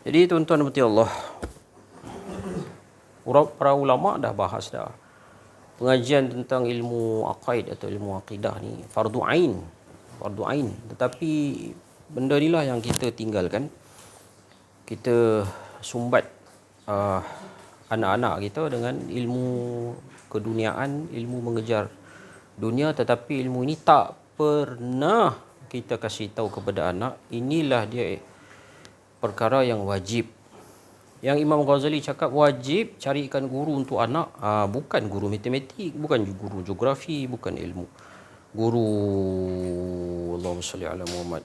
Jadi tuan-tuan dan puan Allah, para ulama dah bahas dah. Pengajian tentang ilmu aqaid atau ilmu akidah ni fardu ain. Tetapi benda inilah yang kita tinggalkan. Kita sumbat anak-anak kita dengan ilmu keduniaan, ilmu mengejar dunia, tetapi ilmu ini tak pernah kita kasih tahu kepada anak. Inilah dia perkara yang wajib. Yang Imam Ghazali cakap wajib carikan guru untuk anak. Bukan guru matematik, bukan guru geografi, bukan ilmu. Guru Allahumma salli ala Muhammad,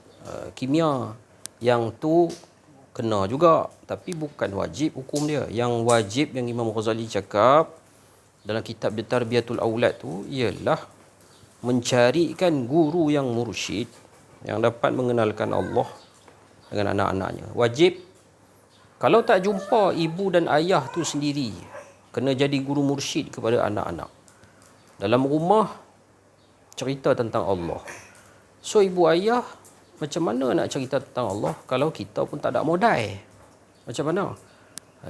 kimia. Yang tu kena juga, tapi bukan wajib hukum dia. Yang wajib yang Imam Ghazali cakap dalam kitab dia Tarbiyatul Aulad tu ialah mencarikan guru yang mursyid, yang dapat mengenalkan Allah dengan anak-anaknya. Wajib. Kalau tak jumpa ibu dan ayah tu sendiri, kena jadi guru mursyid kepada anak-anak. Dalam rumah, cerita tentang Allah. So ibu ayah, macam mana nak cerita tentang Allah kalau kita pun tak ada modal? Macam mana?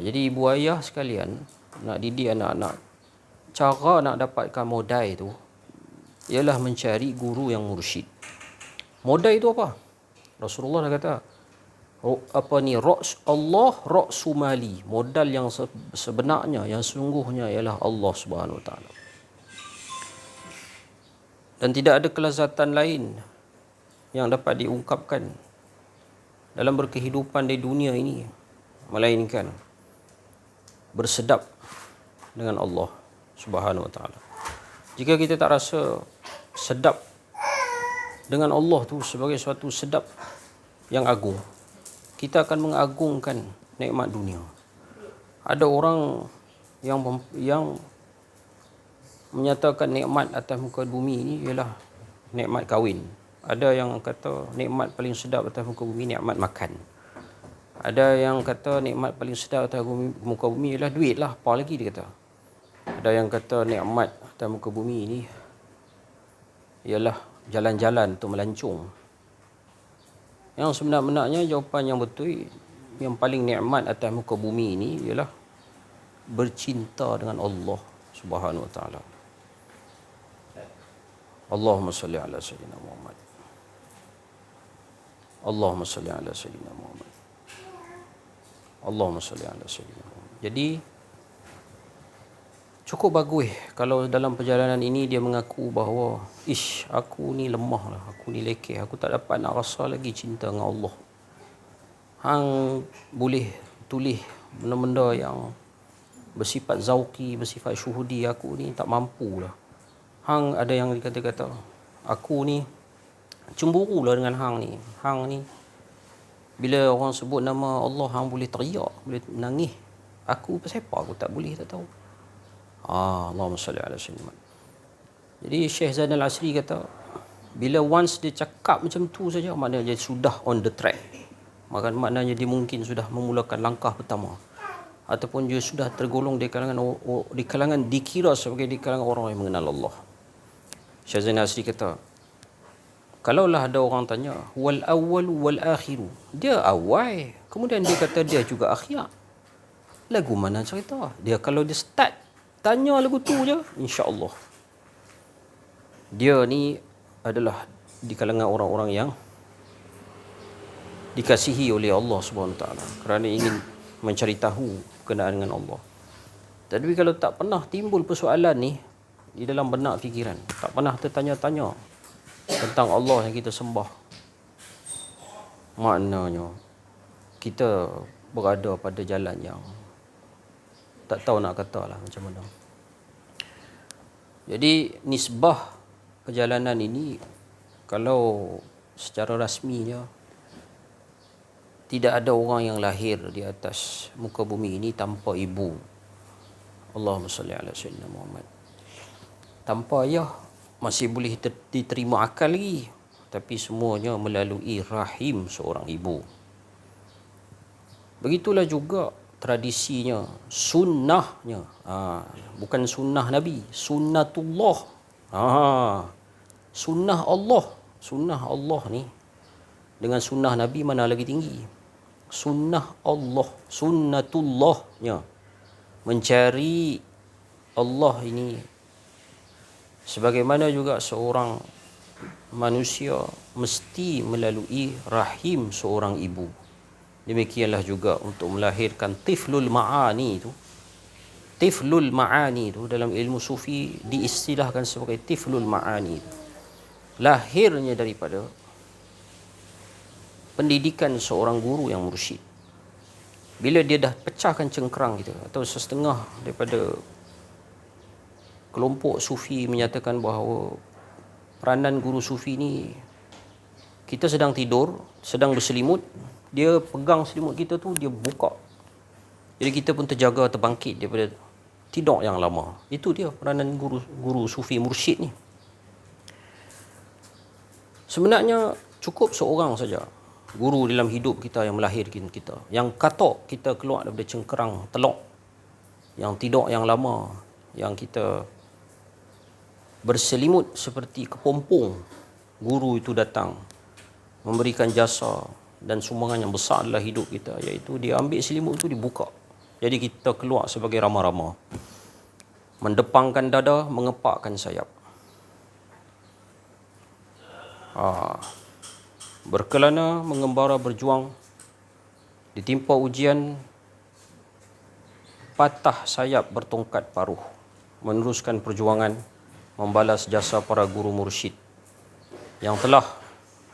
Jadi ibu ayah sekalian, nak didik anak-anak, cara nak dapatkan modal tu ialah mencari guru yang mursyid. Modal itu apa? Rasulullah dah kata, Allah ra'su mali. Modal yang sebenarnya, yang sungguhnya ialah Allah Subhanahu Wa Taala. Dan tidak ada kelazatan lain yang dapat diungkapkan dalam berkehidupan di dunia ini melainkan bersedap dengan Allah Subhanahu Wa Taala. Jika kita tak rasa sedap dengan Allah tu sebagai suatu sedap yang agung, kita akan mengagungkan nikmat dunia. Ada orang yang menyatakan nikmat atas muka bumi ini ialah nikmat kahwin. Ada yang kata nikmat paling sedap atas muka bumi nikmat makan. Ada yang kata nikmat paling sedap atas muka bumi ialah duit lah, apa lagi dia kata. Ada yang kata nikmat atas muka bumi ini ialah jalan-jalan untuk melancong. Yang sebenarnya jawapan yang betul, yang paling nikmat atas muka bumi ini ialah bercinta dengan Allah Subhanahu Wa Taala. Allahumma salli ala sayyidina Muhammad. Allahumma salli ala sayyidina Muhammad. Allahumma salli ala sayyidina Muhammad. Jadi cukup bagus kalau dalam perjalanan ini dia mengaku bahawa aku ni lemah lah, aku ni lekeh, aku tak dapat nak rasa lagi cinta dengan Allah. hang boleh tulis benda-benda yang bersifat zauqi, bersifat syuhudi, aku ni tak mampu lah. Hang ada yang kata aku ni cemburu lah dengan hang ni. Hang ni bila orang sebut nama Allah, hang boleh teriak, boleh menangis. Aku pasal apa aku tak boleh, tak tahu. Allahumma salli ala sayyidina. Jadi Syekh Zainal Asri kata, bila once dia cakap macam tu saja, maknanya dia sudah on the track. Maknanya dia mungkin sudah memulakan langkah pertama. Ataupun dia sudah tergolong di kalangan dikira sebagai di kalangan orang yang mengenal Allah. Syekh Zainal Asri kata, kalaulah ada orang tanya, wal awwal wal akhiru, dia awal, kemudian dia kata dia juga akhir. Lagu mana cerita? Dia kalau dia start tanya lagu tu je, insya-Allah dia ni adalah di kalangan orang-orang yang dikasihi oleh Allah Subhanahu Wa Taala kerana ingin mencari tahu berkenaan dengan Allah. Tapi kalau tak pernah timbul persoalan ni di dalam benak fikiran, tak pernah tertanya-tanya tentang Allah yang kita sembah, maknanya kita berada pada jalan yang tak tahu nak kata lah macam mana. Jadi nisbah perjalanan ini kalau secara rasminya tidak ada orang yang lahir di atas muka bumi ini tanpa ibu. Allahumma salli ala sayyidina Muhammad. Tanpa ayah masih boleh diterima akal lagi, tapi semuanya melalui rahim seorang ibu. Begitulah juga tradisinya, sunnahnya. Bukan sunnah Nabi, sunnatullah. Sunnah Allah. Sunnah Allah ni dengan sunnah Nabi mana lagi tinggi? Sunnah Allah, sunnatullahnya. Mencari Allah ini sebagaimana juga seorang manusia mesti melalui rahim seorang ibu. Demikianlah juga untuk melahirkan tiflul ma'ani itu. Tiflul ma'ani itu dalam ilmu sufi diistilahkan sebagai tiflul ma'ani itu. Lahirnya daripada pendidikan seorang guru yang mursyid. Bila dia dah pecahkan cengkerang kita, atau setengah daripada kelompok sufi menyatakan bahawa peranan guru sufi ni, kita sedang tidur, sedang berselimut, dia pegang selimut kita tu, dia buka. Jadi kita pun terjaga, terbangkit daripada tidur yang lama. Itu dia peranan guru sufi mursyid ni. Sebenarnya cukup seorang saja guru dalam hidup kita yang melahirkan kita, yang katok kita keluar daripada cengkerang telok, yang tidur yang lama, yang kita berselimut seperti kepompong. Guru itu datang memberikan jasa dan sumbangan yang besar dalam hidup kita, iaitu dia ambil selimut itu, dibuka. Jadi kita keluar sebagai rama-rama, mendepangkan dada, mengepakkan sayap. Berkelana, mengembara, berjuang, ditimpa ujian, patah sayap, bertongkat paruh, meneruskan perjuangan, membalas jasa para guru mursyid yang telah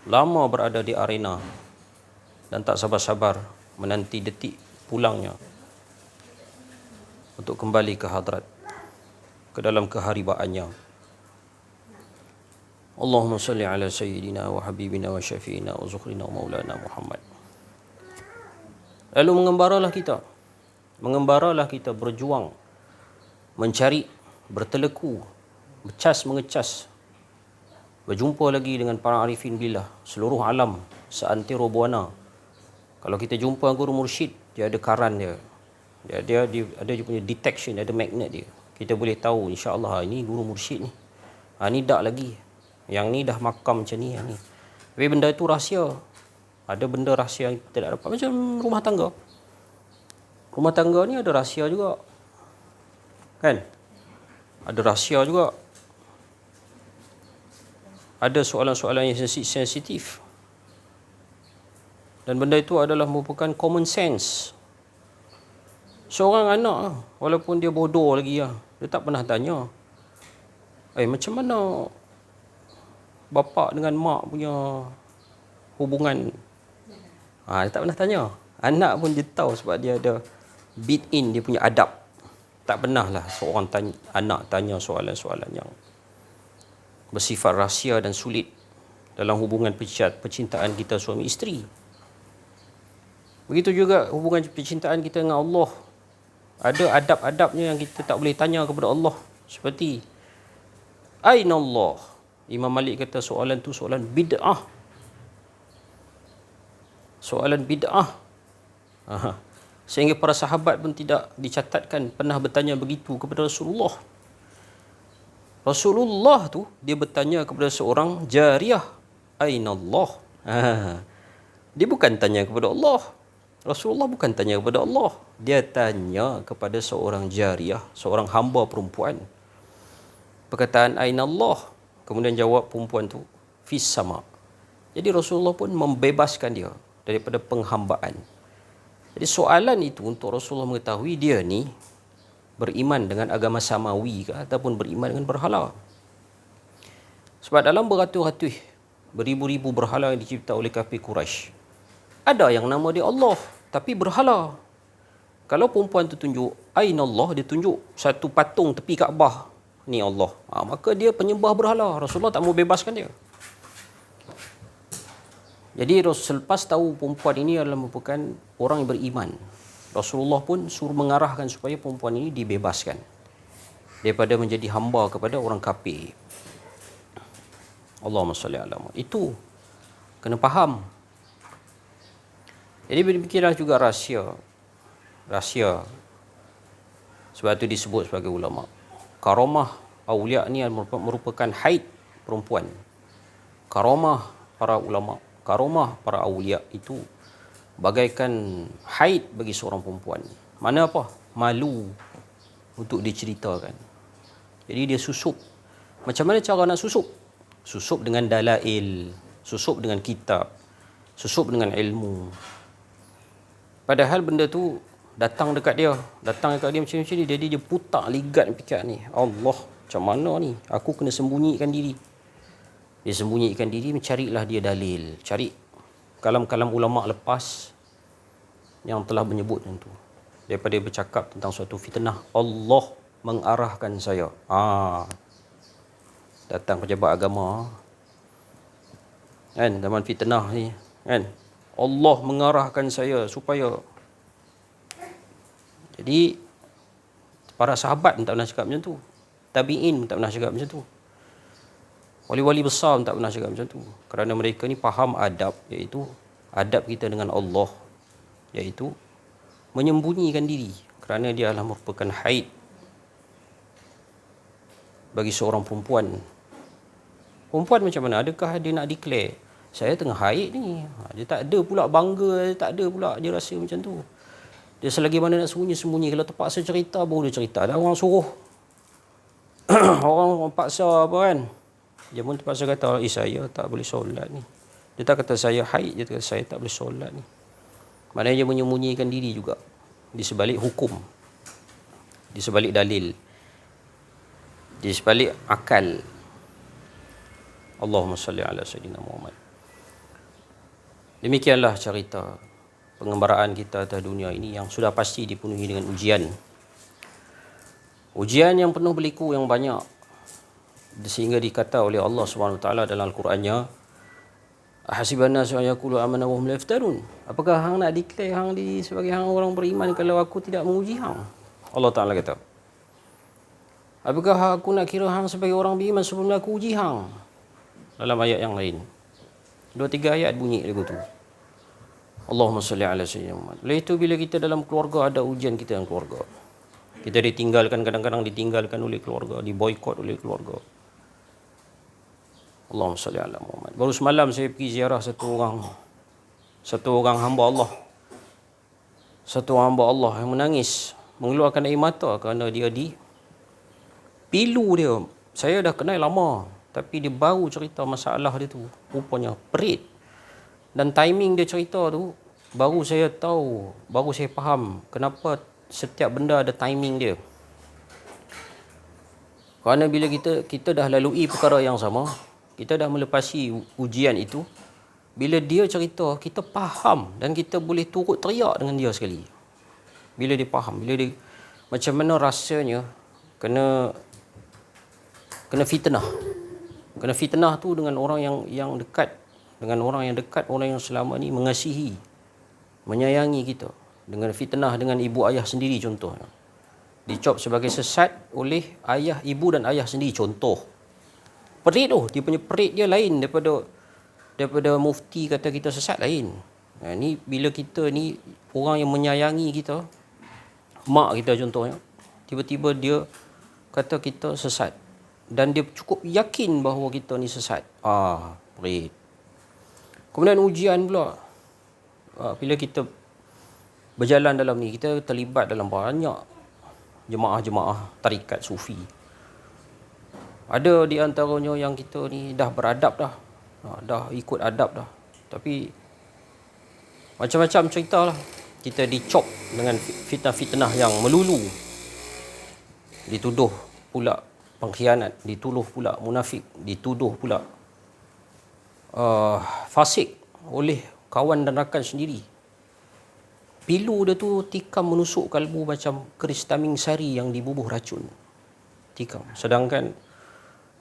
lama berada di arena dan tak sabar-sabar menanti detik pulangnya untuk kembali ke hadrat, ke dalam keharibaannya. Allahumma salli ala sayyidina wa habibina wa syafi'ina wa zukhrina wa maulana Muhammad. Lalu mengembaralah kita berjuang, mencari, berteleku, bercas mengecas, berjumpa lagi dengan para arifin billah seluruh alam seantero buana. Kalau kita jumpa guru mursyid, dia ada karan dia. Dia ada punya detection, ada magnet dia. Kita boleh tahu insya-Allah ini guru mursyid ni. Ni dak lagi. Yang ni dah makam macam ni, yang ni. Tapi benda itu rahsia. Ada benda rahsia yang kita tak dapat. Macam rumah tangga. Rumah tangga ni ada rahsia juga. Kan? Ada rahsia juga. Ada soalan-soalan yang sensitif. Dan benda itu adalah merupakan common sense. Seorang anak, walaupun dia bodoh lagi, dia tak pernah tanya, macam mana bapa dengan mak punya hubungan Dia tak pernah tanya. Anak pun dia tahu sebab dia ada built in dia punya adab. Tak pernah lah seorang anak tanya soalan-soalan yang bersifat rahsia dan sulit dalam hubungan percintaan kita suami isteri. Begitu juga hubungan percintaan kita dengan Allah. Ada adab-adabnya yang kita tak boleh tanya kepada Allah. Seperti Aina Allah? Imam Malik kata soalan tu soalan bid'ah. Soalan bid'ah. Sehingga para sahabat pun tidak dicatatkan pernah bertanya begitu kepada Rasulullah. Rasulullah tu dia bertanya kepada seorang jariyah, Aina Allah? Dia bukan tanya kepada Allah. Rasulullah bukan tanya kepada Allah. Dia tanya kepada seorang jariyah, seorang hamba perempuan. Perkataan Aina Allah. Kemudian jawab perempuan tu, Fis sama. Jadi Rasulullah pun membebaskan dia daripada penghambaan. Jadi soalan itu untuk Rasulullah mengetahui dia ni beriman dengan agama samawi ke ataupun beriman dengan berhala. Sebab dalam beratus-ratus, beribu-ribu berhala yang dicipta oleh kafir Quraisy, ada yang nama dia Allah tapi berhala. Kalau perempuan tu tunjuk Aina Allah, dia tunjuk satu patung tepi Kaabah, ni Allah, maka dia penyembah berhala. Rasulullah tak mau bebaskan dia. Jadi selepas tahu perempuan ini adalah merupakan orang yang beriman, Rasulullah pun suruh mengarahkan supaya perempuan ini dibebaskan daripada menjadi hamba kepada orang kafir. Allahumma salli ala Muhammad. Itu kena faham. Jadi demikianlah juga rahsia. Sebab itu disebut sebagai ulama. Karamah awliya ni merupakan haid perempuan. Karamah para ulama, karamah para awliya itu bagaikan haid bagi seorang perempuan. Mana apa? Malu untuk diceritakan. Jadi dia susup. Macam mana cara nak susup? Susup dengan dalail, susup dengan kitab, susup dengan ilmu. Padahal benda tu datang dekat dia macam ni, jadi dia putar ligat pikiran ni. Allah, macam mana ni? Aku kena sembunyikan diri. Dia sembunyikan diri, mencarilah dia dalil. Cari kalam-kalam ulama lepas yang telah menyebut tentu. Daripada bercakap tentang suatu fitnah, Allah mengarahkan saya. Datang pejabat agama. Kan, zaman fitnah ni. Kan, Allah mengarahkan saya supaya. Jadi, para sahabat pun tak pernah cakap macam tu. Tabi'in pun tak pernah cakap macam tu. Wali-wali besar pun tak pernah cakap macam tu. Kerana mereka ni faham adab, iaitu adab kita dengan Allah, iaitu menyembunyikan diri. Kerana dia adalah merupakan haid bagi seorang perempuan. Perempuan macam mana? Adakah dia nak declare, saya tengah haid ni? Dia tak ada pula bangga, dia tak ada pula dia rasa macam tu. Dia selagi mana nak sembunyi-sembunyi. Kalau terpaksa cerita, baru dia cerita. Ada orang suruh. orang paksa apa kan. Dia pun terpaksa kata, saya tak boleh solat ni. Dia tak kata saya haid, dia kata saya tak boleh solat ni. Maknanya dia menyembunyikan diri juga. Di sebalik hukum. Di sebalik dalil. Di sebalik akal. Allahumma salli ala Sayyidina Muhammad. Demikianlah cerita pengembaraan kita atas dunia ini yang sudah pasti dipenuhi dengan ujian. Ujian yang penuh berliku yang banyak. Sehingga dikata oleh Allah SWT dalam Al-Qurannya, ahasiban nasu an yaqulu amanna wa hum la yaftarun. Apakah hang nak declare hang sebagai hang orang beriman kalau aku tidak menguji hang? Allah Taala kata. Apakah aku nak kira hang sebagai orang beriman sebelum aku uji hang? Dalam ayat yang lain. 2-3 ayat bunyi lagu tu. Allahumma salli ala Sayyidina Muhammad. Oleh itu bila kita dalam keluarga ada ujian kita dalam keluarga. Kita ditinggalkan, kadang-kadang ditinggalkan oleh keluarga, diboikot oleh keluarga. Allahumma salli ala Muhammad. Baru semalam saya pergi ziarah satu orang hamba Allah. Satu hamba Allah yang menangis, mengeluarkan air mata kerana dia pilu dia. Saya dah kenal lama, tapi dia baru cerita masalah dia tu. Rupanya perit. Dan timing dia cerita tu, baru saya tahu, baru saya faham kenapa setiap benda ada timing dia. Kerana bila kita dah lalui perkara yang sama, kita dah melepasi ujian itu, Bila dia cerita, kita faham dan kita boleh turut teriak dengan dia sekali. Bila dia faham, bila dia macam mana rasanya kena fitnah. Kena fitnah tu dengan orang yang dekat, dengan orang yang dekat, orang yang selama ni mengasihi, menyayangi kita. Dengan fitnah dengan ibu ayah sendiri contohnya. Dicop sebagai sesat oleh ayah, ibu dan ayah sendiri contoh. Perit tu, dia punya perit dia lain daripada mufti kata kita sesat lain. Ni bila kita ni orang yang menyayangi kita, mak kita contohnya, tiba-tiba dia kata kita sesat dan dia cukup yakin bahawa kita ni sesat. Perit. Kemudian ujian pula. Bila kita berjalan dalam ni, kita terlibat dalam banyak jemaah-jemaah tarikat sufi. Ada di antaranya yang kita ni dah beradab dah. Dah ikut adab dah. Tapi macam-macam cerita lah. Kita dicop dengan fitnah-fitnah yang melulu. Dituduh pula pengkhianat, dituduh pula munafik, dituduh pula fasik oleh kawan dan rakan sendiri. Pilu dia tu tikam menusuk kalbu macam keris taming sari yang dibubuh racun. Tikam. Sedangkan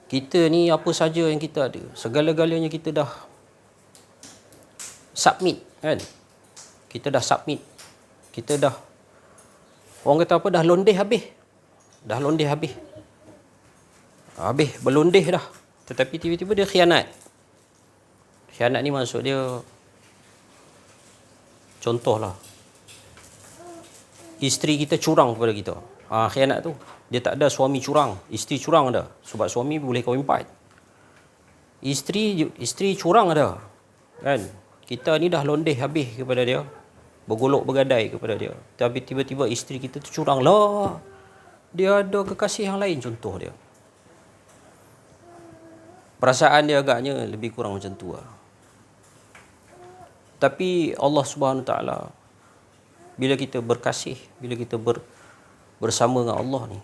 kita ni apa saja yang kita ada, segala-galanya kita dah submit kan. Kita dah submit. Kita dah, orang kata apa, dah londeh habis. Dah londeh habis. Habis berlondeh dah. Tetapi tiba-tiba dia khianat. Khianat ni maksud dia, contohlah, isteri kita curang kepada kita. Khianat tu. Dia tak ada suami curang, isteri curang ada. Sebab suami boleh kahwin 4. Isteri curang ada. Kan? Kita ni dah londeh habis kepada dia. Bergolok bergadai kepada dia. Tapi tiba-tiba isteri kita tu curang lah. Dia ada kekasih yang lain contoh dia. Perasaan dia agaknya lebih kurang macam tu lah. Tapi Allah Subhanahu Wa Taala, bila kita berkasih, bila kita bersama dengan Allah ni,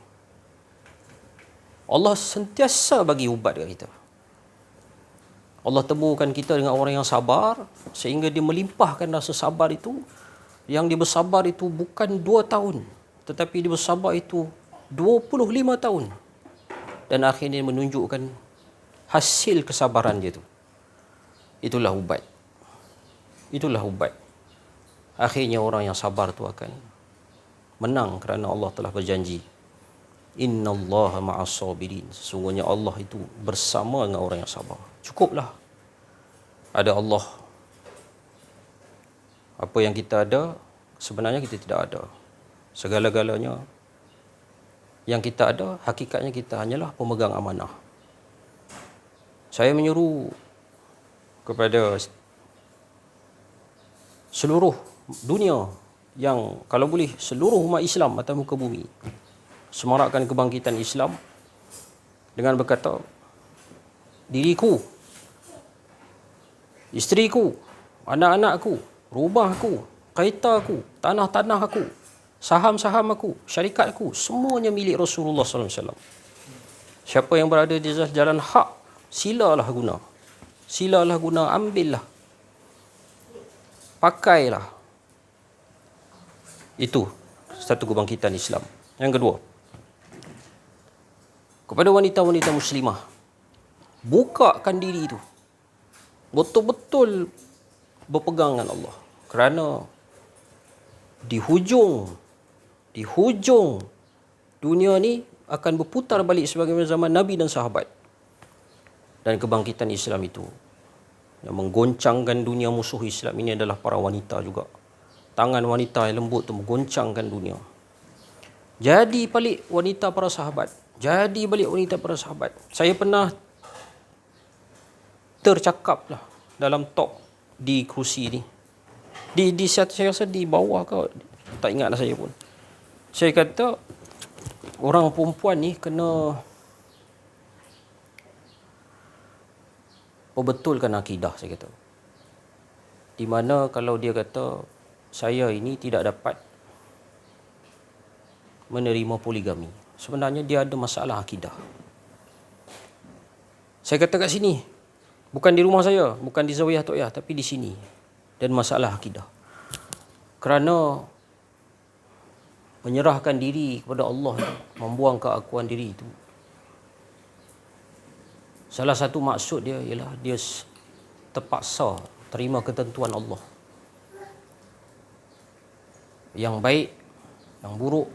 Allah sentiasa bagi ubat dekat kita. Allah temukan kita dengan orang yang sabar sehingga dia melimpahkan rasa sabar itu. Yang dia bersabar itu bukan 2 tahun, tetapi dia bersabar itu 25 tahun. Dan akhirnya menunjukkan hasil kesabaran dia itu. Itulah ubat. Itulah ubat. Akhirnya orang yang sabar itu akan menang kerana Allah telah berjanji, innallaha ma'as sabirin. Sesungguhnya Allah itu bersama dengan orang yang sabar. Cukuplah ada Allah. Apa yang kita ada, sebenarnya kita tidak ada. Segala-galanya yang kita ada, hakikatnya kita hanyalah pemegang amanah. Saya menyuruh kepada seluruh dunia, yang kalau boleh seluruh umat Islam atas muka bumi, semarakkan kebangkitan Islam dengan berkata, diriku, isteriku, anak-anakku, rumahku, keretaku, tanah-tanah aku, saham-saham aku, syarikatku, semuanya milik Rasulullah SAW. Siapa yang berada di jalan hak, silalah guna. Silalah guna, ambillah. Pakailah. Itu satu kebangkitan Islam. Yang kedua, kepada wanita-wanita muslimah, bukakan diri itu. Betul-betul berpegang dengan Allah. Kerana di hujung dunia ni akan berputar balik sebagaimana zaman Nabi dan sahabat. Dan kebangkitan Islam itu, yang menggoncangkan dunia musuh Islam ini adalah para wanita juga. Tangan wanita yang lembut itu menggoncangkan dunia. Jadi balik wanita para sahabat. Jadi balik wanita para sahabat. Saya pernah tercakap lah dalam talk di kerusi ni. Saya rasa di bawah ke, tak ingat lah saya pun. Saya kata, orang perempuan ni kena perbetulkan akidah, saya kata. Di mana kalau dia kata, saya ini tidak dapat menerima poligami, sebenarnya dia ada masalah akidah. Saya kata kat sini, Bukan di rumah saya, bukan di Zawiyah To'iyah, tapi di sini. Dan masalah akidah. Kerana menyerahkan diri kepada Allah, membuang keakuan diri itu, salah satu maksud dia ialah dia terpaksa terima ketentuan Allah. Yang baik, yang buruk,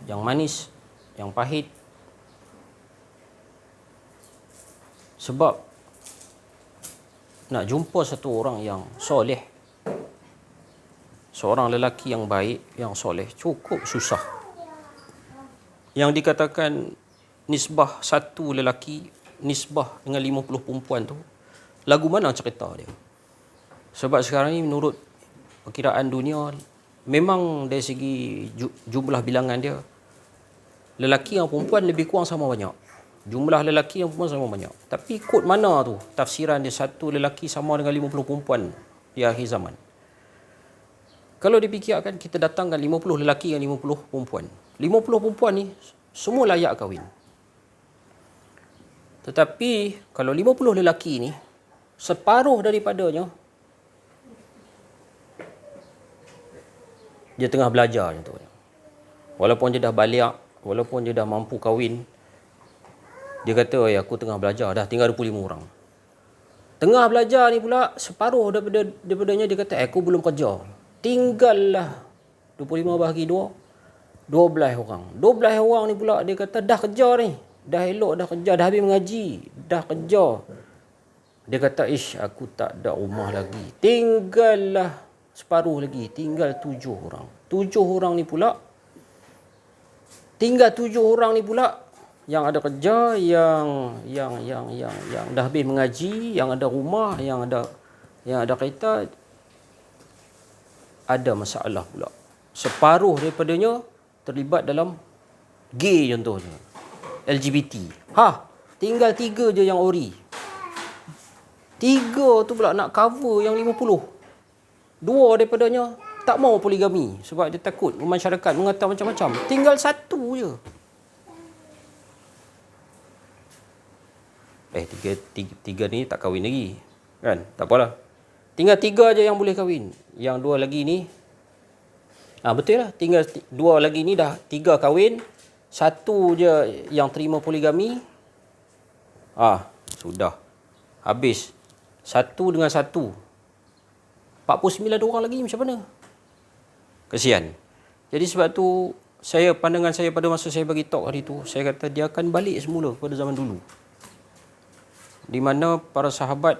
yang manis, yang pahit. Sebab nak jumpa satu orang yang soleh, seorang lelaki yang baik, yang soleh, cukup susah. Yang dikatakan nisbah satu lelaki, nisbah dengan 50 perempuan tu, lagu mana cerita dia? Sebab sekarang ni menurut perkiraan dunia, memang dari segi jumlah bilangan dia, lelaki dan perempuan lebih kurang sama banyak. Jumlah lelaki dan perempuan sama banyak. Tapi kod mana tu tafsiran dia satu lelaki sama dengan 50 perempuan di akhir zaman? Kalau dipikirkan, kita datangkan 50 lelaki dan 50 perempuan. 50 perempuan ni semua layak kahwin. Tetapi kalau 50 lelaki ni, separuh daripadanya dia tengah belajar contohnya. Walaupun dia dah balik, walaupun dia dah mampu kahwin, dia kata, aku tengah belajar, dah tinggal 25 orang. Tengah belajar ni pula, separuh daripadanya dia kata, aku belum kerja. Tinggallah 25 bahagi 2, 12 orang. 12 orang ni pula dia kata dah kerja ni. Dah elok dah kerja, dah habis mengaji, dah kerja. Dia kata, aku tak ada rumah lagi. Tinggallah separuh lagi, tinggal 7 orang. 7 orang ni pula, tinggal 7 orang ni pula yang ada kerja, yang dah habis mengaji, yang ada rumah, yang ada kereta, ada masalah pula. Separuh daripadanya terlibat dalam gay contohnya, LGBT. Tinggal 3 je yang ori. 3 tu pula nak cover yang 50. 2 daripadanya tak mau poligami sebab dia takut masyarakat mengata macam-macam. Tinggal 1 je. Tiga ni tak kahwin lagi. Kan? Tak apalah. Tinggal 3 je yang boleh kahwin. Yang 2 lagi ni, betul lah. Tinggal 2 lagi ni dah 3 kahwin. 1 je yang terima poligami. Sudah. Habis. 1 dengan 1. 49 orang lagi macam mana? Kesian. Jadi sebab tu, pandangan saya pada masa saya bagi talk hari tu, saya kata dia akan balik semula pada zaman dulu. Di mana para sahabat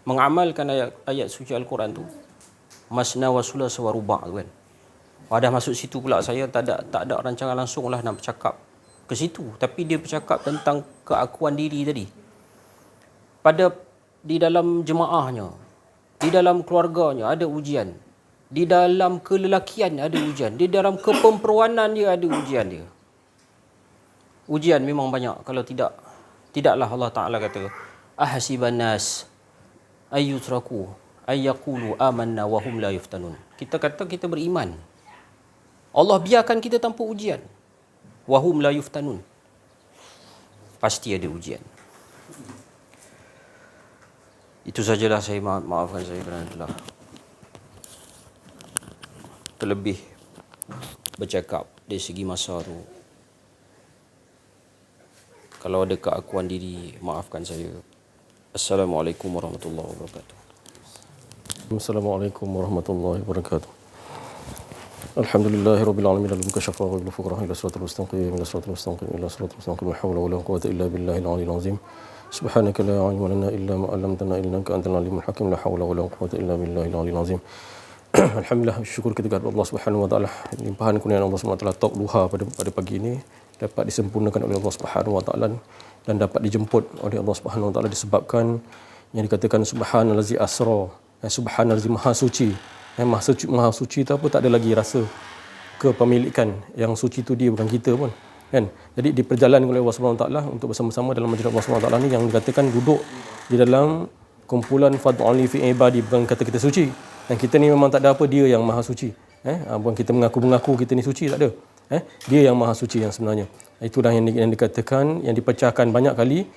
mengamalkan ayat suci Al-Quran tu, masna wa sulasa wa ruba' tu kan. Dah masuk situ pula, saya tak ada rancangan langsung lah nak bercakap ke situ, tapi dia bercakap tentang keakuan diri tadi. Di dalam jemaahnya, di dalam keluarganya ada ujian, di dalam kelelakian ada ujian, di dalam kepemperuanan dia ada ujian dia. Ujian memang banyak. Kalau tidaklah Allah Ta'ala kata, ahasiban nas ayyutraku ayyaqulu amanna wa hum la yuftanun. Kita kata kita beriman, Allah biarkan kita tanpa ujian. Wa hum la yuftanun. Pasti ada ujian. Itu sajalah, saya maafkan saya kerana telah terlebih bercakap dari segi masa tu. Kalau ada keakuan diri, maafkan saya. Assalamualaikum warahmatullahi wabarakatuh. Assalamualaikum warahmatullahi wabarakatuh. Alhamdulillahirabbil alamin al-mukashafa wa al-fuqara ila siratal mustaqim ila siratal mustaqim ila siratal mustaqim la haula wala quwwata illa billahil aliyyil azim. Subhanaka la ilma lana illa ma 'allamtana innaka antal alimul hakim la haula wala quwwata illa billahil aliyyil azim. Alhamdulillah, syukur kita kepada Allah Subhanahu wa taala, limpahan kurnia Allah Subhanahu wa taala talk duha pada pagi ini dapat disempurnakan oleh Allah Subhanahu wa taala dan dapat dijemput oleh Allah Subhanahu wa taala disebabkan yang dikatakan subhanallazi asra, subhanallazi maha suci. Maha suci tu apa, tak ada lagi rasa kepemilikan, yang suci tu dia bukan kita pun kan. Jadi diperjalankan oleh Allah Subhanahu wa taala untuk bersama-sama dalam majlis Allah Subhanahu wa taala ni, yang dikatakan duduk di dalam kumpulan fad'ali fi ibadi, bukan kata kita suci. Dan kita ni memang tak ada apa, dia yang maha suci. Bukan kita mengaku kita ni suci, tak ada. Dia yang maha suci yang sebenarnya. Itulah yang dikatakan, yang dipecahkan banyak kali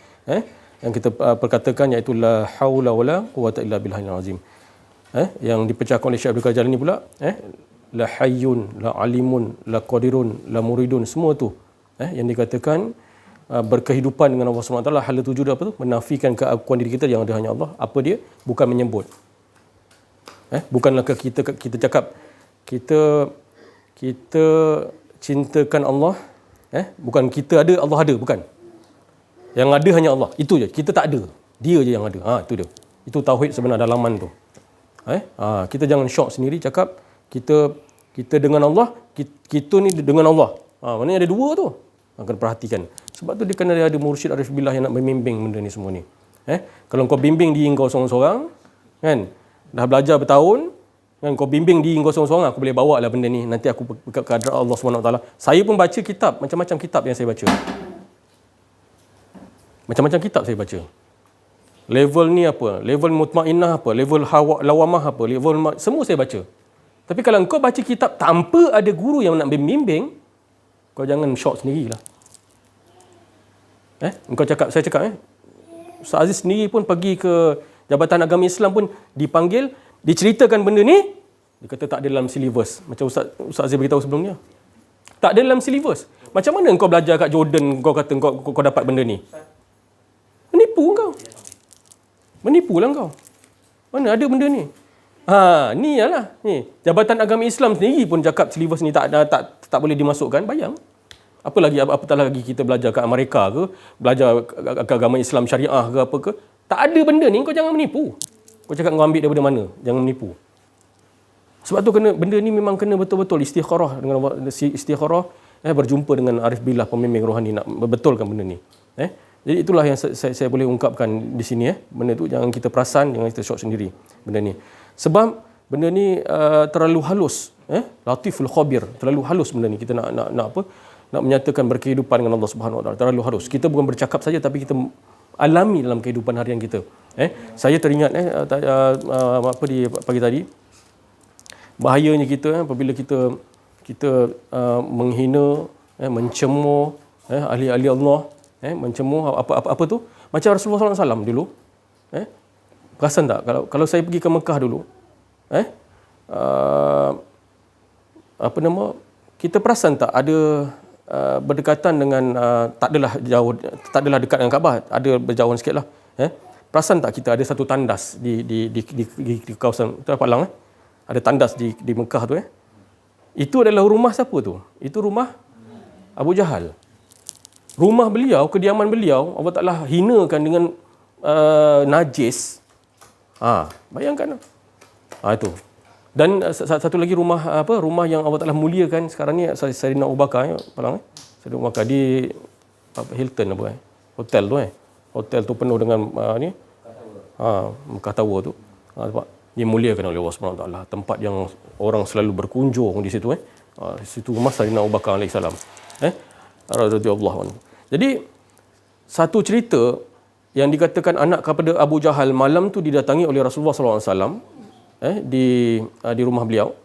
yang kita perkatakan, iaitu la haula wala quwata illa billahil azim. Yang dipecahkan oleh Syekh Abdul Qadir Jalani pula, la hayyun, la alimun, la qadirun, la muridun, semua tu yang dikatakan berkehidupan dengan Allah SWT. Hala tujuh dia apa tu? Menafikan keakuan diri kita yang ada hanya Allah. Apa dia? Bukan menyebut. Bukanlah kita cakap kita cintakan Allah, bukan kita ada, Allah ada, bukan. Yang ada hanya Allah. Itu je. Kita tak ada. Dia je yang ada. Itu dia. Itu tauhid sebenar dalaman tu. Kita jangan syok sendiri cakap kita dengan Allah, kita ni dengan Allah. Maknanya ada dua tu. Kena perhatikan. Sebab tu dia kena ada mursyid arif billah yang nak membimbing benda ni semua ni. Kalau kau bimbing diri kau seorang-seorang, kan, dah belajar bertahun, kan, kau bimbing diri kau seorang-seorang, aku boleh bawa lah benda ni, nanti aku ke hadrat Allah SWT. Saya pun baca kitab, macam-macam kitab yang saya baca. Macam-macam kitab saya baca. Level ni apa, level mutmainnah apa, level lawamah apa, level semua saya baca. Tapi kalau kau baca kitab tanpa ada guru yang nak membimbing, kau jangan syok sendirilah. Saya cakap Ustaz Aziz sendiri pun pergi ke Jabatan Agama Islam pun dipanggil, diceritakan benda ni, dia kata tak ada dalam silibus. Macam Ustaz Aziz beritahu sebelum ni. Tak ada dalam silibus. Macam mana kau belajar kat Jordan, kau kata kau dapat benda ni? Menipu kau. Menipulah kau. Mana ada benda ni? Ni ialah. Ni. Jabatan Agama Islam sendiri pun cakap silibus ni tak boleh dimasukkan. Bayang. Apatah lagi kita belajar kat Amerika ke, belajar ke agama Islam syariah ke apa ke. Tak ada benda ni, kau jangan menipu. Kau cakap kau ambil daripada mana? Jangan menipu. Sebab tu benda ni memang kena betul-betul istikharah, berjumpa dengan arif billah, pembimbing rohani, nak betulkan benda ni. Jadi itulah yang saya boleh ungkapkan di sini. Benda tu jangan kita perasan, jangan kita syok sendiri benda ni. Sebab benda ni terlalu halus, latiful khabir, terlalu halus benda ni. Kita nak apa? Nak menyatakan berkehidupan dengan Allah Subhanahu Wa Taala, terlalu halus. Kita bukan bercakap saja, tapi kita alami dalam kehidupan harian kita. Saya teringat di pagi tadi, bahayanya kita apabila kita menghina, mencemooh ahli-ahli Allah, mencemooh apa tu, macam Rasulullah SAW dulu. Perasan tak kalau saya pergi ke Mekah dulu, kita perasan tak ada berdekatan dengan tak adalah dekat dengan Kaabah, ada berjauhan sikitlah. Perasan tak kita ada satu tandas di kawasan tu, Palang, ada tandas di Mekah tu. Itu adalah rumah siapa tu? Itu rumah Abu Jahal. Rumah beliau, kediaman beliau, Allah Ta'ala hinakan dengan najis. Bayangkan. Itu. Dan satu lagi rumah yang Allah Ta'ala muliakan sekarang ni, Sayyidina Abu Bakar, Palang, Sayyidina Abu Bakar di Hilton hotel tu. Hotel tu penuh dengan Mekah Tower tu. Dimuliakan oleh Allah SWT. Tempat yang orang selalu berkunjung di situ. Di situ rumah Sayyidina Abu Bakar AS. Radhiyallahu anhu. Jadi satu cerita yang dikatakan anak kepada Abu Jahal malam tu didatangi oleh Rasulullah SAW di rumah beliau.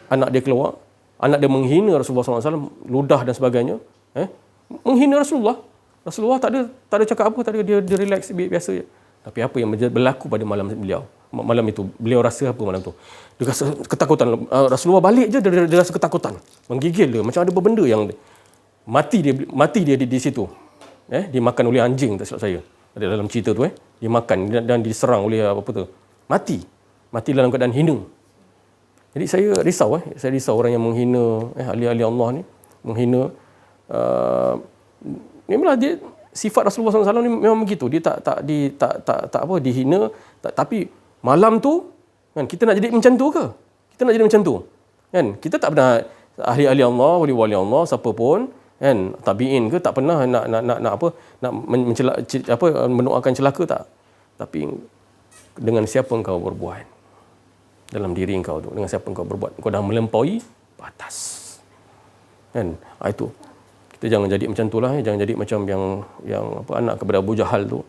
Anak dia keluar, anak dia menghina Rasulullah SAW, ludah dan sebagainya. Menghina Rasulullah. Rasulullah tak ada cakap apa, tak ada, dia relax biasa je. Tapi apa yang berlaku pada malam itu, beliau rasa apa malam tu? Dia rasa ketakutan. Rasulullah balik je, dia rasa ketakutan. Menggigil dia, macam ada benda yang mati dia di situ. Dimakan oleh anjing, tak silap saya. Ada dalam cerita tu, dimakan dan diserang oleh apa tu? Mati dalam keadaan hina. Jadi saya risau orang yang menghina ahli-ahli Allah ni, menghina. Memanglah dia sifat Rasulullah SAW ni memang begitu. Dia tak dihina, tapi malam tu kan kita nak jadi macam tu ke? Kita nak jadi macam tu. Kan? Kita tak pernah ahli-ahli Allah, wali-wali Allah, siapa pun, kan, tabi'in ke, tak pernah nak mendoakan celaka, tak. Tapi dengan siapa engkau berbuat dalam diri engkau tu, dengan siapa engkau berbuat, engkau dah melampaui batas. Kan? Itu. Kita jangan jadi macam itulah, jangan jadi macam yang anak kepada Abu Jahal tu.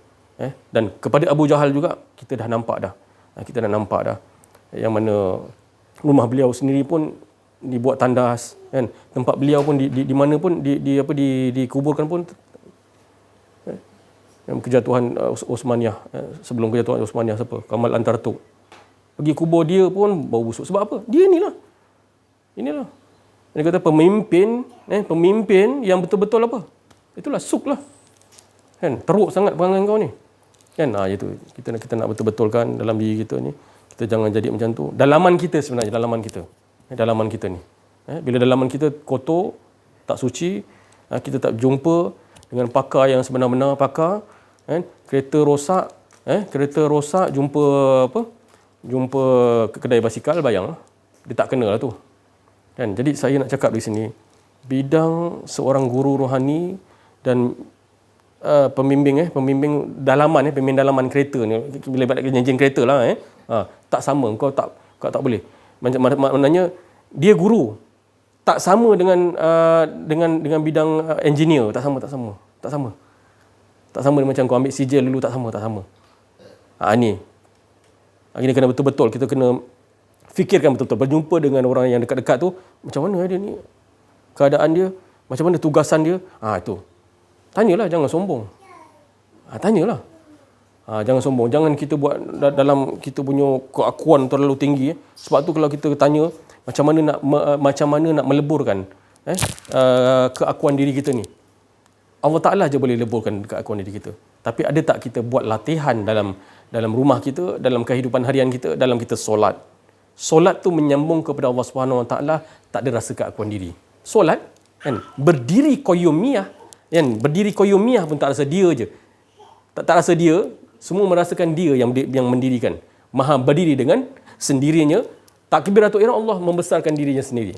Dan kepada Abu Jahal juga kita dah nampak dah. Kita dah nampak dah yang mana rumah beliau sendiri pun dibuat tandas, kan. Tempat beliau pun di mana pun dikuburkan pun kejatuhan Osmaniyah, sebelum kejatuhan Osmaniyah siapa? Kamal Atatürk. Pergi kubur dia pun bau busuk. Sebab apa? Dia inilah. Dia kata pemimpin yang betul-betul apa? Itulah suk lah. Kan? Teruk sangat perangai kau ni. Kan? Itu kita nak betul-betulkan dalam diri kita ni. Kita jangan jadi macam tu. Dalaman kita sebenarnya, dalaman kita ni. Bila dalaman kita kotor, tak suci, kita tak jumpa dengan pakar yang sebenar-benar pakar, kereta rosak, jumpa kedai basikal, bayanglah. Dia tak kenalah tu. Kan? Jadi saya nak cakap di sini, bidang seorang guru rohani dan pembimbing dalaman, pembimbing dalaman kereta ni, bila balik enjin kereta lah, tak sama, kau tak boleh. Maknanya dia guru, tak sama dengan bidang engineer, tak sama dia macam kau ambil sijil dulu, tak sama. Ni kena betul-betul, kita kena fikirkan betul-betul. Berjumpa dengan orang yang dekat-dekat tu, macam mana dia ni, keadaan dia, macam mana tugasan dia, itu. Tanyalah, jangan sombong. Tanyalah. Jangan sombong. Jangan kita buat dalam kita punya keakuan terlalu tinggi. Sebab tu kalau kita tanya macam mana nak meleburkan keakuan diri kita ni. Allah Ta'ala je boleh leburkan keakuan diri kita. Tapi ada tak kita buat latihan dalam rumah kita, dalam kehidupan harian kita, dalam kita solat. Solat tu menyambung kepada Allah Subhanahu Wa Ta'ala, tak ada rasa keakuan diri. Solat, kan? Berdiri qayyumiyah, kan? Berdiri qayyumiyah pun tak rasa dia je. Tak rasa dia, semua merasakan dia yang mendirikan. Maha berdiri dengan sendirinya. Takbiratul ihram, Allah membesarkan dirinya sendiri.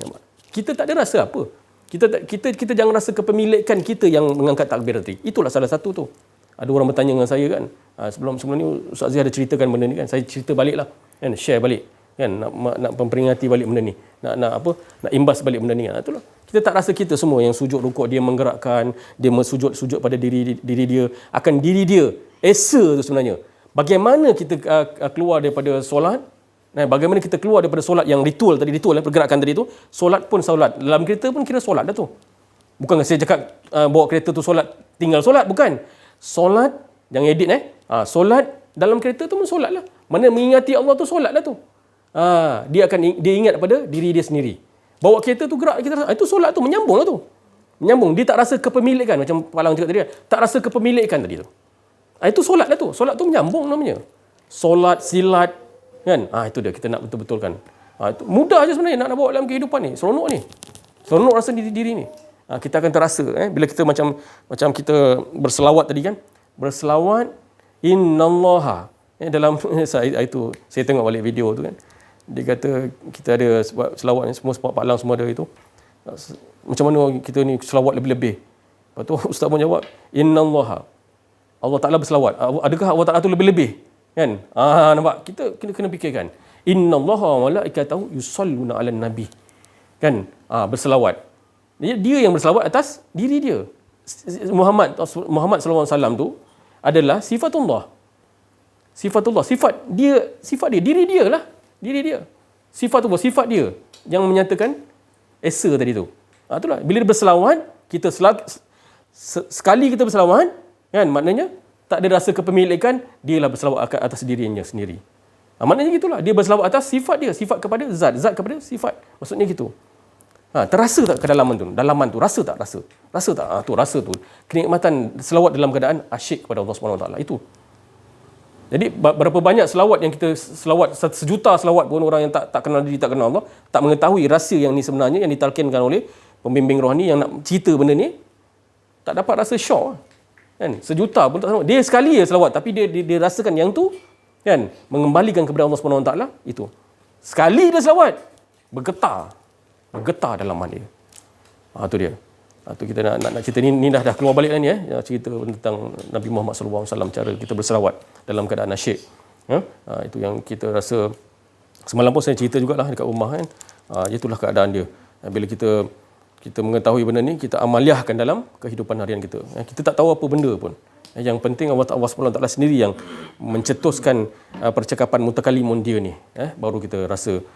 Kita tak ada rasa apa. Kita jangan rasa kepemilikan kita yang mengangkat takbiratul. Itulah salah satu tu. Ada orang bertanya dengan saya kan, sebelum ni Ustaz Zia ada ceritakan benda ni kan, saya cerita baliklah, kan, share balik, kan, nak memperingati balik benda ni, nak imbas balik benda ni. Itulah. Kita tak rasa kita semua yang sujud rukuk, dia menggerakkan, dia sujud pada diri dia, akan diri dia. Esa tu sebenarnya. Bagaimana kita keluar daripada solat? Bagaimana kita keluar daripada solat yang ritual, pergerakan tadi tu, solat pun solat. Dalam kereta pun kira solat dah tu. Bukan saya cakap bawa kereta tu solat, tinggal solat, bukan. Solat, jangan edit solat dalam kereta tu pun solat lah. Mana mengingati Allah tu solat lah tu. Dia ingat pada diri dia sendiri. Bawa kereta tu gerak, kita rasa, itu solat tu, menyambung lah tu. Menyambung, dia tak rasa kepemilikan, macam Pak Lang cakap tadi, tak rasa kepemilikan tadi tu. Itu solat lah tu. Solat tu menyambung namanya. Solat, silat, kan? Itu dia, kita nak betul-betulkan. Itu mudah je sebenarnya nak bawa dalam kehidupan ni. Seronok ni. Seronok rasa diri ni. Kita akan terasa bila kita macam kita berselawat tadi kan. Berselawat innallaha. Dalam itu saya tengok balik video tu kan. Dia kata kita ada sebab selawat ni semua sebab Pak Lang semua ada itu. Macam mana kita ni selawat lebih-lebih. Lepas tu ustaz pun jawab innallaha. Allah Ta'ala berselawat. Adakah Allah Ta'ala tu lebih-lebih? Kan? Nampak? Kita kena fikirkan. Innallaha wa malaikatahu yusalluna 'alan nabi. Kan? Berselawat. Dia yang berselawat atas diri dia. Muhammad sallallahu alaihi wasallam tu adalah sifatullah. Sifat dia, diri dia lah. Diri dia. Sifatullah, sifat dia yang menyatakan esa tadi tu. Itulah. Bila dia berselawat, kita sekali kita berselawat, kan, maknanya tak ada rasa kepemilikan, dialah berselawat atas dirinya sendiri. Maknanya gitulah. Dia berselawat atas sifat dia, sifat kepada zat kepada sifat. Maksudnya gitu. Terasa tak kedalaman tu? Dalaman tu rasa tak? Rasa tak? Rasa tu. Kenikmatan selawat dalam keadaan asyik kepada Allah Subhanahu Wa Taala itu. Jadi berapa banyak selawat yang kita selawat, 1 juta selawat pun orang yang tak kenal diri, tak kenal Allah, tak mengetahui rahsia yang ni sebenarnya yang ditalkinkan oleh pembimbing rohani yang nak cerita benda ni, tak dapat rasa syok. Kan? 1 juta pun tak sama. Dia sekali selawat tapi dia rasakan yang tu, kan, mengembalikan kepada Allah Subhanahu Wa Taala itu. Sekali dia selawat, bergetar dalam dia. Tu dia. Tu kita nak cerita ni dah keluar balik dah ni cerita tentang Nabi Muhammad sallallahu alaihi wasallam, cara kita berselawat dalam keadaan nasyid. Itu yang kita rasa. Semalam pun saya cerita jugalah dekat rumah kan. Itulah keadaan dia. Bila kita mengetahui benda ni, kita amaliahkan dalam kehidupan harian kita. Kita tak tahu apa benda pun. Yang penting Allah Subhanahu Wa Taala sendiri yang mencetuskan percakapan mutakalimun dia ni. Baru kita rasa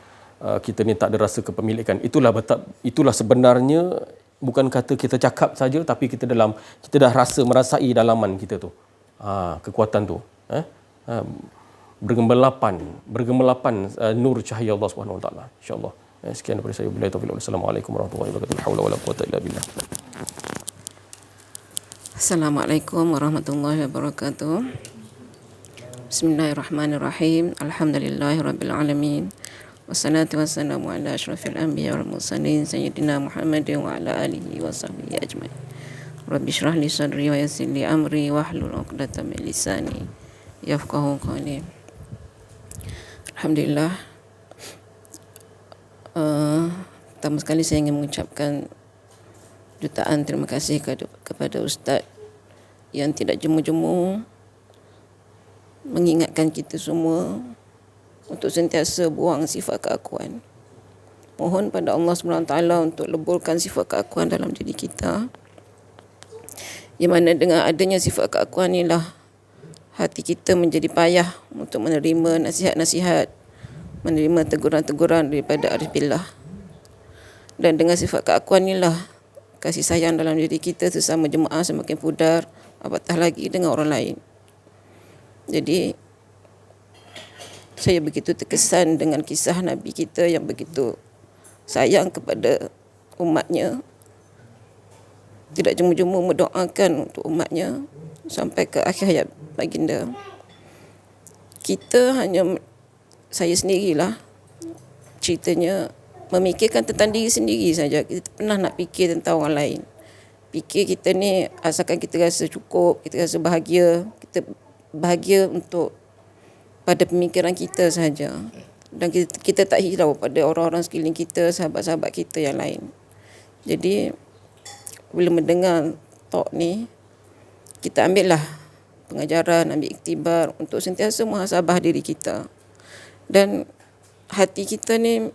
kita ni tak ada rasa kepemilikan. Itulah sebenarnya, bukan kata kita cakap saja, tapi kita dah merasai dalaman kita tu. kekuatan tu. Bergembalapan nur cahaya Allah Subhanahu Wa Taala. InsyaAllah. Sekian daripada saya. Assalamualaikum warahmatullahi wabarakatuh. La haula wala quwwata illa billah. Assalamualaikum warahmatullahi wabarakatuh. Bismillahirrahmanirrahim. Alhamdulillahirabbil alamin. Wassalatu wassalamu ala asyrafil anbiya wal mursalin sayyidina Muhammadin wa ala alihi wa sahbihi ajmain. Rabbi shrah li sadri wa yassir li amri wahlul 'uqdatam min lisani yafqahu qawli. Alhamdulillah. Pertama sekali saya ingin mengucapkan jutaan terima kasih kepada Ustaz yang tidak jemu-jemu mengingatkan kita semua untuk sentiasa buang sifat keakuan. Mohon pada Allah SWT untuk leburkan sifat keakuan dalam diri kita. Yang mana dengan adanya sifat keakuan inilah hati kita menjadi payah untuk menerima nasihat-nasihat, menerima teguran-teguran daripada arif billah. Dan dengan sifat keakuan inilah kasih sayang dalam diri kita sesama jemaah semakin pudar, apatah lagi dengan orang lain. Jadi saya begitu terkesan dengan kisah Nabi kita yang begitu sayang kepada umatnya, tidak jemu-jemu mendoakan untuk umatnya sampai ke akhir hayat baginda. Kita hanya, saya sendirilah ceritanya, memikirkan tentang diri sendiri saja. Kita pernah nak fikir tentang orang lain. Fikir kita ni asalkan kita rasa cukup, kita rasa bahagia, kita bahagia untuk pada pemikiran kita saja. Dan kita tak hirau pada orang-orang sekeliling kita, sahabat-sahabat kita yang lain. Jadi bila mendengar talk ni, kita ambillah pengajaran, ambil iktibar untuk sentiasa muhasabah diri kita. Dan hati kita ni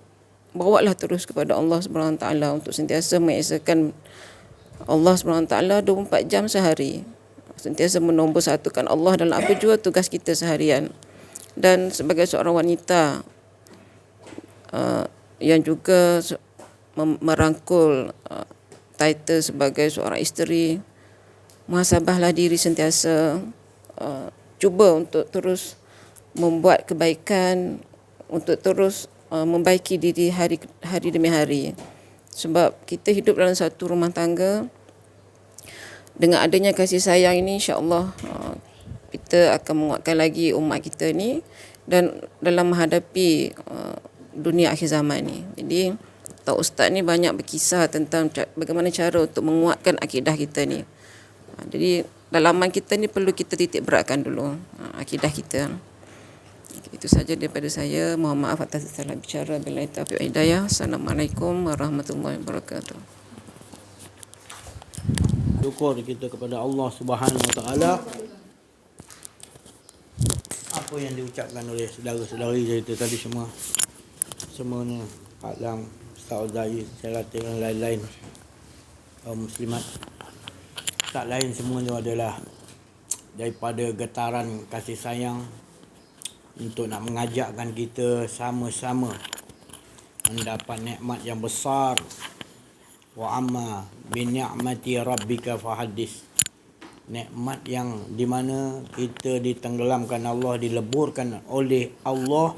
bawalah terus kepada Allah SWT untuk sentiasa mengesakan Allah SWT 24 jam sehari. Sentiasa menombor satukan Allah dalam apa jua tugas kita seharian. Dan sebagai seorang wanita yang juga merangkul title sebagai seorang isteri, muhasabahlah diri sentiasa, cuba untuk terus membuat kebaikan, untuk terus membaiki diri hari demi hari. Sebab kita hidup dalam satu rumah tangga. Dengan adanya kasih sayang ini, insya-Allah kita akan menguatkan lagi umat kita ni dan dalam menghadapi dunia akhir zaman ni. Jadi Tok Ustaz ni banyak berkisah tentang bagaimana cara untuk menguatkan akidah kita ni. Jadi dalaman kita ni perlu kita titik beratkan dulu akidah kita. Itu saja daripada saya. Mohon maaf atas salah bicara. Billahi taufiq wal hidayah. Assalamualaikum warahmatullahi wabarakatuh. Syukur kita kepada Allah Subhanahu Wa Taala apa yang diucapkan oleh saudara-saudari kita tadi semuanya Alam, Ustaz Zahid, Syaratin dan lain-lain kaum muslimat. Tak lain semuanya adalah daripada getaran kasih sayang untuk nak mengajakkan kita sama-sama mendapat nikmat yang besar. Wa amma bi ni'mati rabbika fahaddis. Nikmat yang di mana kita ditenggelamkan Allah, dileburkan oleh Allah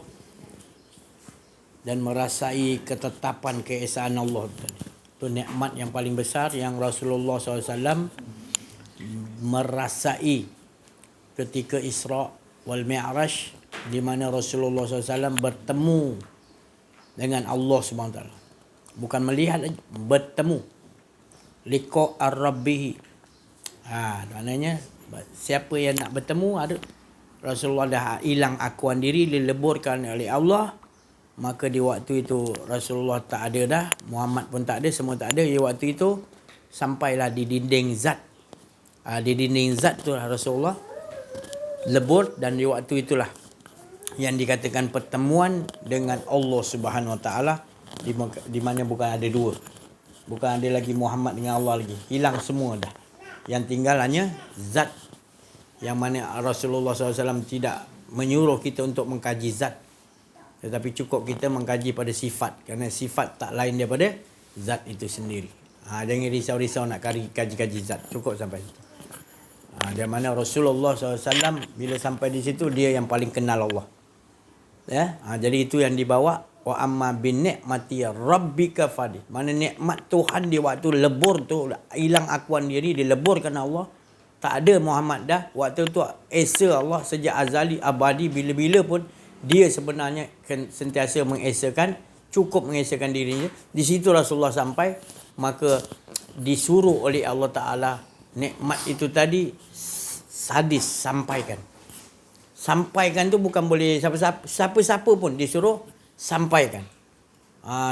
dan merasai ketetapan keesaan Allah. Itu nikmat yang paling besar yang Rasulullah SAW merasai ketika Isra wal Mi'raj, di mana Rasulullah SAW bertemu dengan Allah SWT. Bukan melihat, bertemu. Liqa ar-rabbih. Maknanya siapa yang nak bertemu, ada Rasulullah dah hilang akuan diri, dileburkan oleh Allah. Maka di waktu itu Rasulullah tak ada dah, Muhammad pun tak ada, semua tak ada. Di waktu itu sampailah di dinding zat. Di dinding zat tu Rasulullah lebur, dan di waktu itulah yang dikatakan pertemuan dengan Allah Subhanahu Wa Taala, di mana bukan ada dua. Bukan ada lagi Muhammad dengan Allah lagi. Hilang semua dah. Yang tinggal hanya zat, yang mana Rasulullah SAW tidak menyuruh kita untuk mengkaji zat, tetapi cukup kita mengkaji pada sifat, kerana sifat tak lain daripada zat itu sendiri. Jangan risau-risau nak kaji-kaji zat, cukup sampai situ. Di mana Rasulullah SAW bila sampai di situ dia yang paling kenal Allah. Ya, jadi itu yang dibawa wa amma bin ni'mati rabbika fadi. Mana nikmat Tuhan di waktu lebur tu hilang akuan diri, dileburkan Allah. Tak ada Muhammad dah. Waktu tu esa Allah sejak azali abadi bila-bila pun dia sebenarnya sentiasa mengesakan, cukup mengesakan dirinya. Di situ Rasulullah sampai, maka disuruh oleh Allah Ta'ala nikmat itu tadi sadis sampaikan. Sampaikan tu bukan boleh siapa-siapa pun disuruh sampaikan.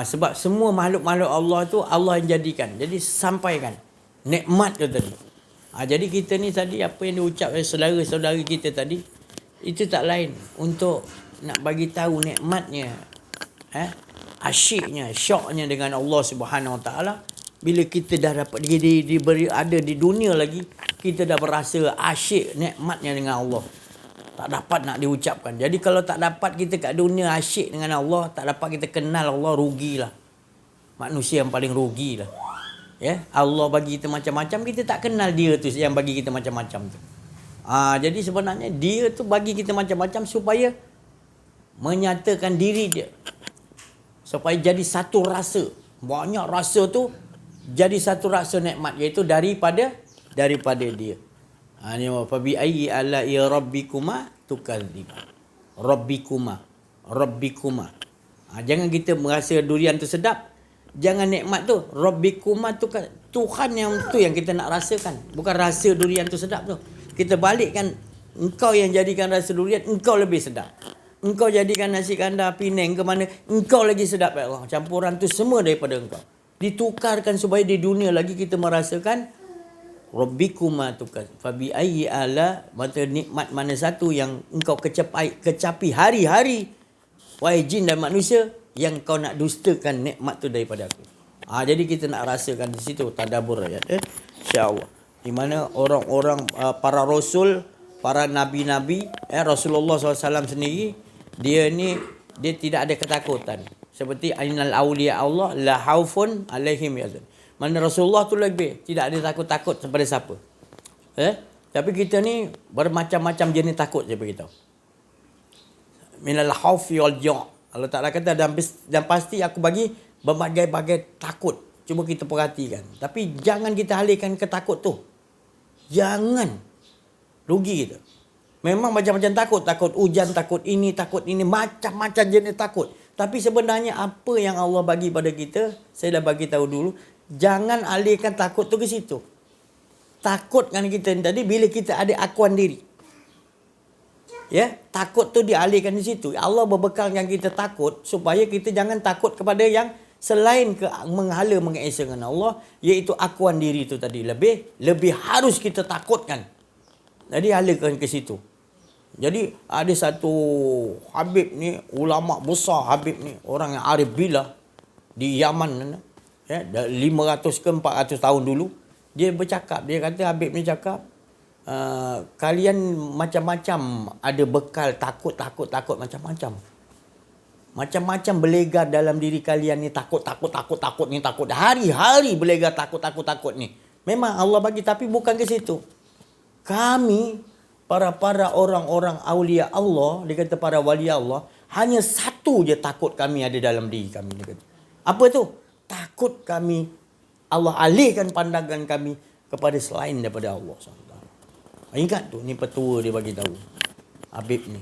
Sebab semua makhluk-makhluk Allah tu Allah yang jadikan. Jadi sampaikan nikmat tu tadi. Jadi kita ni tadi apa yang diucap oleh saudara-saudara kita tadi itu tak lain untuk nak bagi tahu nikmatnya, asyiknya, syoknya dengan Allah Subhanahu Wa Taala. Bila kita dah dapat diberi ada di dunia lagi, kita dah berasa asyik nikmatnya dengan Allah. Tak dapat nak diucapkan. Jadi kalau tak dapat kita kat dunia asyik dengan Allah, tak dapat kita kenal Allah, rugilah. Manusia yang paling rugilah. Ya, Allah bagi kita macam-macam, kita tak kenal dia tu yang bagi kita macam-macam tu. Jadi sebenarnya dia tu bagi kita macam-macam supaya menyatakan diri dia. Supaya jadi satu rasa. Banyak rasa tu jadi satu rasa nikmat, iaitu daripada dia. Ni fa bi ayyi ala'i rabbikuma tukadziban. Rabbikuma. Jangan kita merasa durian tu sedap. Jangan nikmat tu rabbikuma tu Tuhan yang tu yang kita nak rasakan, bukan rasa durian tu sedap tu. Kita balikkan, engkau yang jadikan rasa durian, engkau lebih sedap. Engkau jadikan nasi kandar Penang ke mana, engkau lagi sedap ya Allah. Campuran tu semua daripada engkau. Ditukarkan supaya di dunia lagi kita merasakan rabbikuma tukaz fa bi ayyi ala, mata nikmat mana satu yang engkau kecapi hari-hari wahai jin dan manusia yang kau nak dustakan nikmat tu daripada aku. Jadi kita nak rasakan di situ tadabbur ayat insya-Allah. Di mana orang-orang para rasul, para nabi-nabi, Rasulullah SAW sendiri dia tidak ada ketakutan. Seperti ainal awliya Allah la haufun alaihim yazun. Mana Rasulullah tu lebih tidak ada takut-takut kepada siapa. Tapi kita ni bermacam-macam jenis takut je beritahu. Minal khaufi wal ju'. Allah Ta'ala kata dan pasti aku bagi berbagai-bagai takut. Cuba kita perhatikan. Tapi jangan kita alihkan ke takut tu. Jangan. Rugi kita. Memang macam-macam takut. Takut hujan, takut ini, macam-macam jenis takut. Tapi sebenarnya apa yang Allah bagi pada kita, saya dah bagi tahu dulu, jangan alihkan takut tu ke situ. Takutkan kita tadi bila kita ada akuan diri. Ya, takut tu dialihkan di situ. Allah berbekalkan kita takut supaya kita jangan takut kepada yang selain menghala mengesakan Allah, iaitu akuan diri itu tadi lebih harus kita takutkan. Jadi alihkan ke situ. Jadi ada satu Habib ni, ulama besar Habib ni, orang yang arif billah di Yaman, 500 ke 400 tahun dulu, dia bercakap, dia kata Habib ni cakap, kalian macam-macam ada bekal takut macam-macam. Macam-macam berlegar dalam diri kalian ni, takut ni, takut. Hari-hari berlegar takut ni. Memang Allah bagi, tapi bukan ke situ. Kami para orang-orang aulia Allah, dia kata para wali Allah, hanya satu je takut kami ada dalam diri kami, dia kata. Apa tu? Takut kami Allah alihkan pandangan kami kepada selain daripada Allah SWT. Ingat tu, ni petua dia bagi tahu. Habib ni,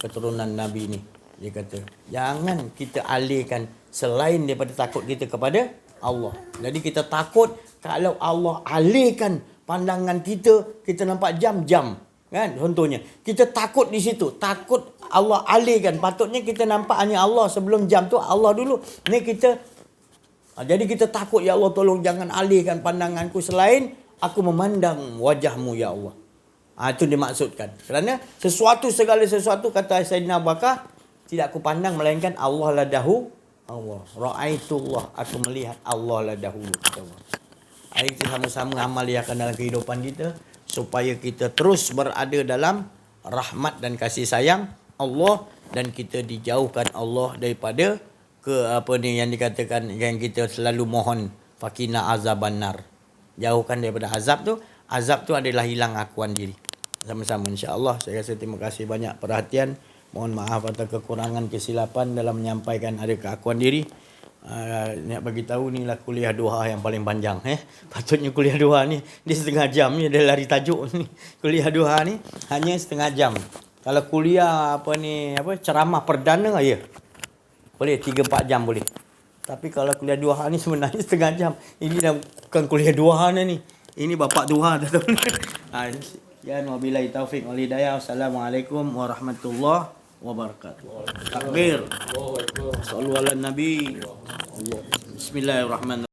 keturunan Nabi ni, dia kata, jangan kita alihkan selain daripada takut kita kepada Allah. Jadi kita takut kalau Allah alihkan pandangan kita nampak jam-jam. Kan? Contohnya, kita takut di situ. Takut Allah alihkan. Patutnya kita nampak hanya Allah sebelum jam tu, Allah dulu. Ni kita, jadi kita takut, ya Allah tolong jangan alihkan pandanganku selain aku memandang wajahmu ya Allah. Itu dimaksudkan. Kerana segala sesuatu, kata Sayyidina Abu Bakar, tidak aku pandang melainkan Allah lah dahulu. Allah. Ra'aitullah. Aku melihat Allah lah dahulu. Hari kita sama-sama amaliakan dalam kehidupan kita supaya kita terus berada dalam rahmat dan kasih sayang Allah, dan kita dijauhkan Allah daripada yang dikatakan yang kita selalu mohon, fakina azabannar. Jauhkan daripada azab tu. azab tu adalah hilang akuan diri. Sama-sama insya-Allah. Saya rasa terima kasih banyak perhatian. Mohon maaf atas kekurangan kesilapan dalam menyampaikan ada keakuan diri. Nak bagi tahu ni lah kuliah duha yang paling panjang. Patutnya kuliah duha ni dia setengah jam ni, ada lari tajuk ni. Kuliah duha ni hanya setengah jam. Kalau kuliah ceramah perdana ya. Boleh 3-4 jam boleh. Tapi kalau kuliah duha ni sebenarnya setengah jam. Ini dah bukan kuliah duha ni. Ini bapak duha dah tahu. Sekian wabillahi taufik wal hidayah. Assalamualaikum warahmatullahi wabarakatuh. Takbir. Sallu ala nabi. Bismillahirrahmanirrahim.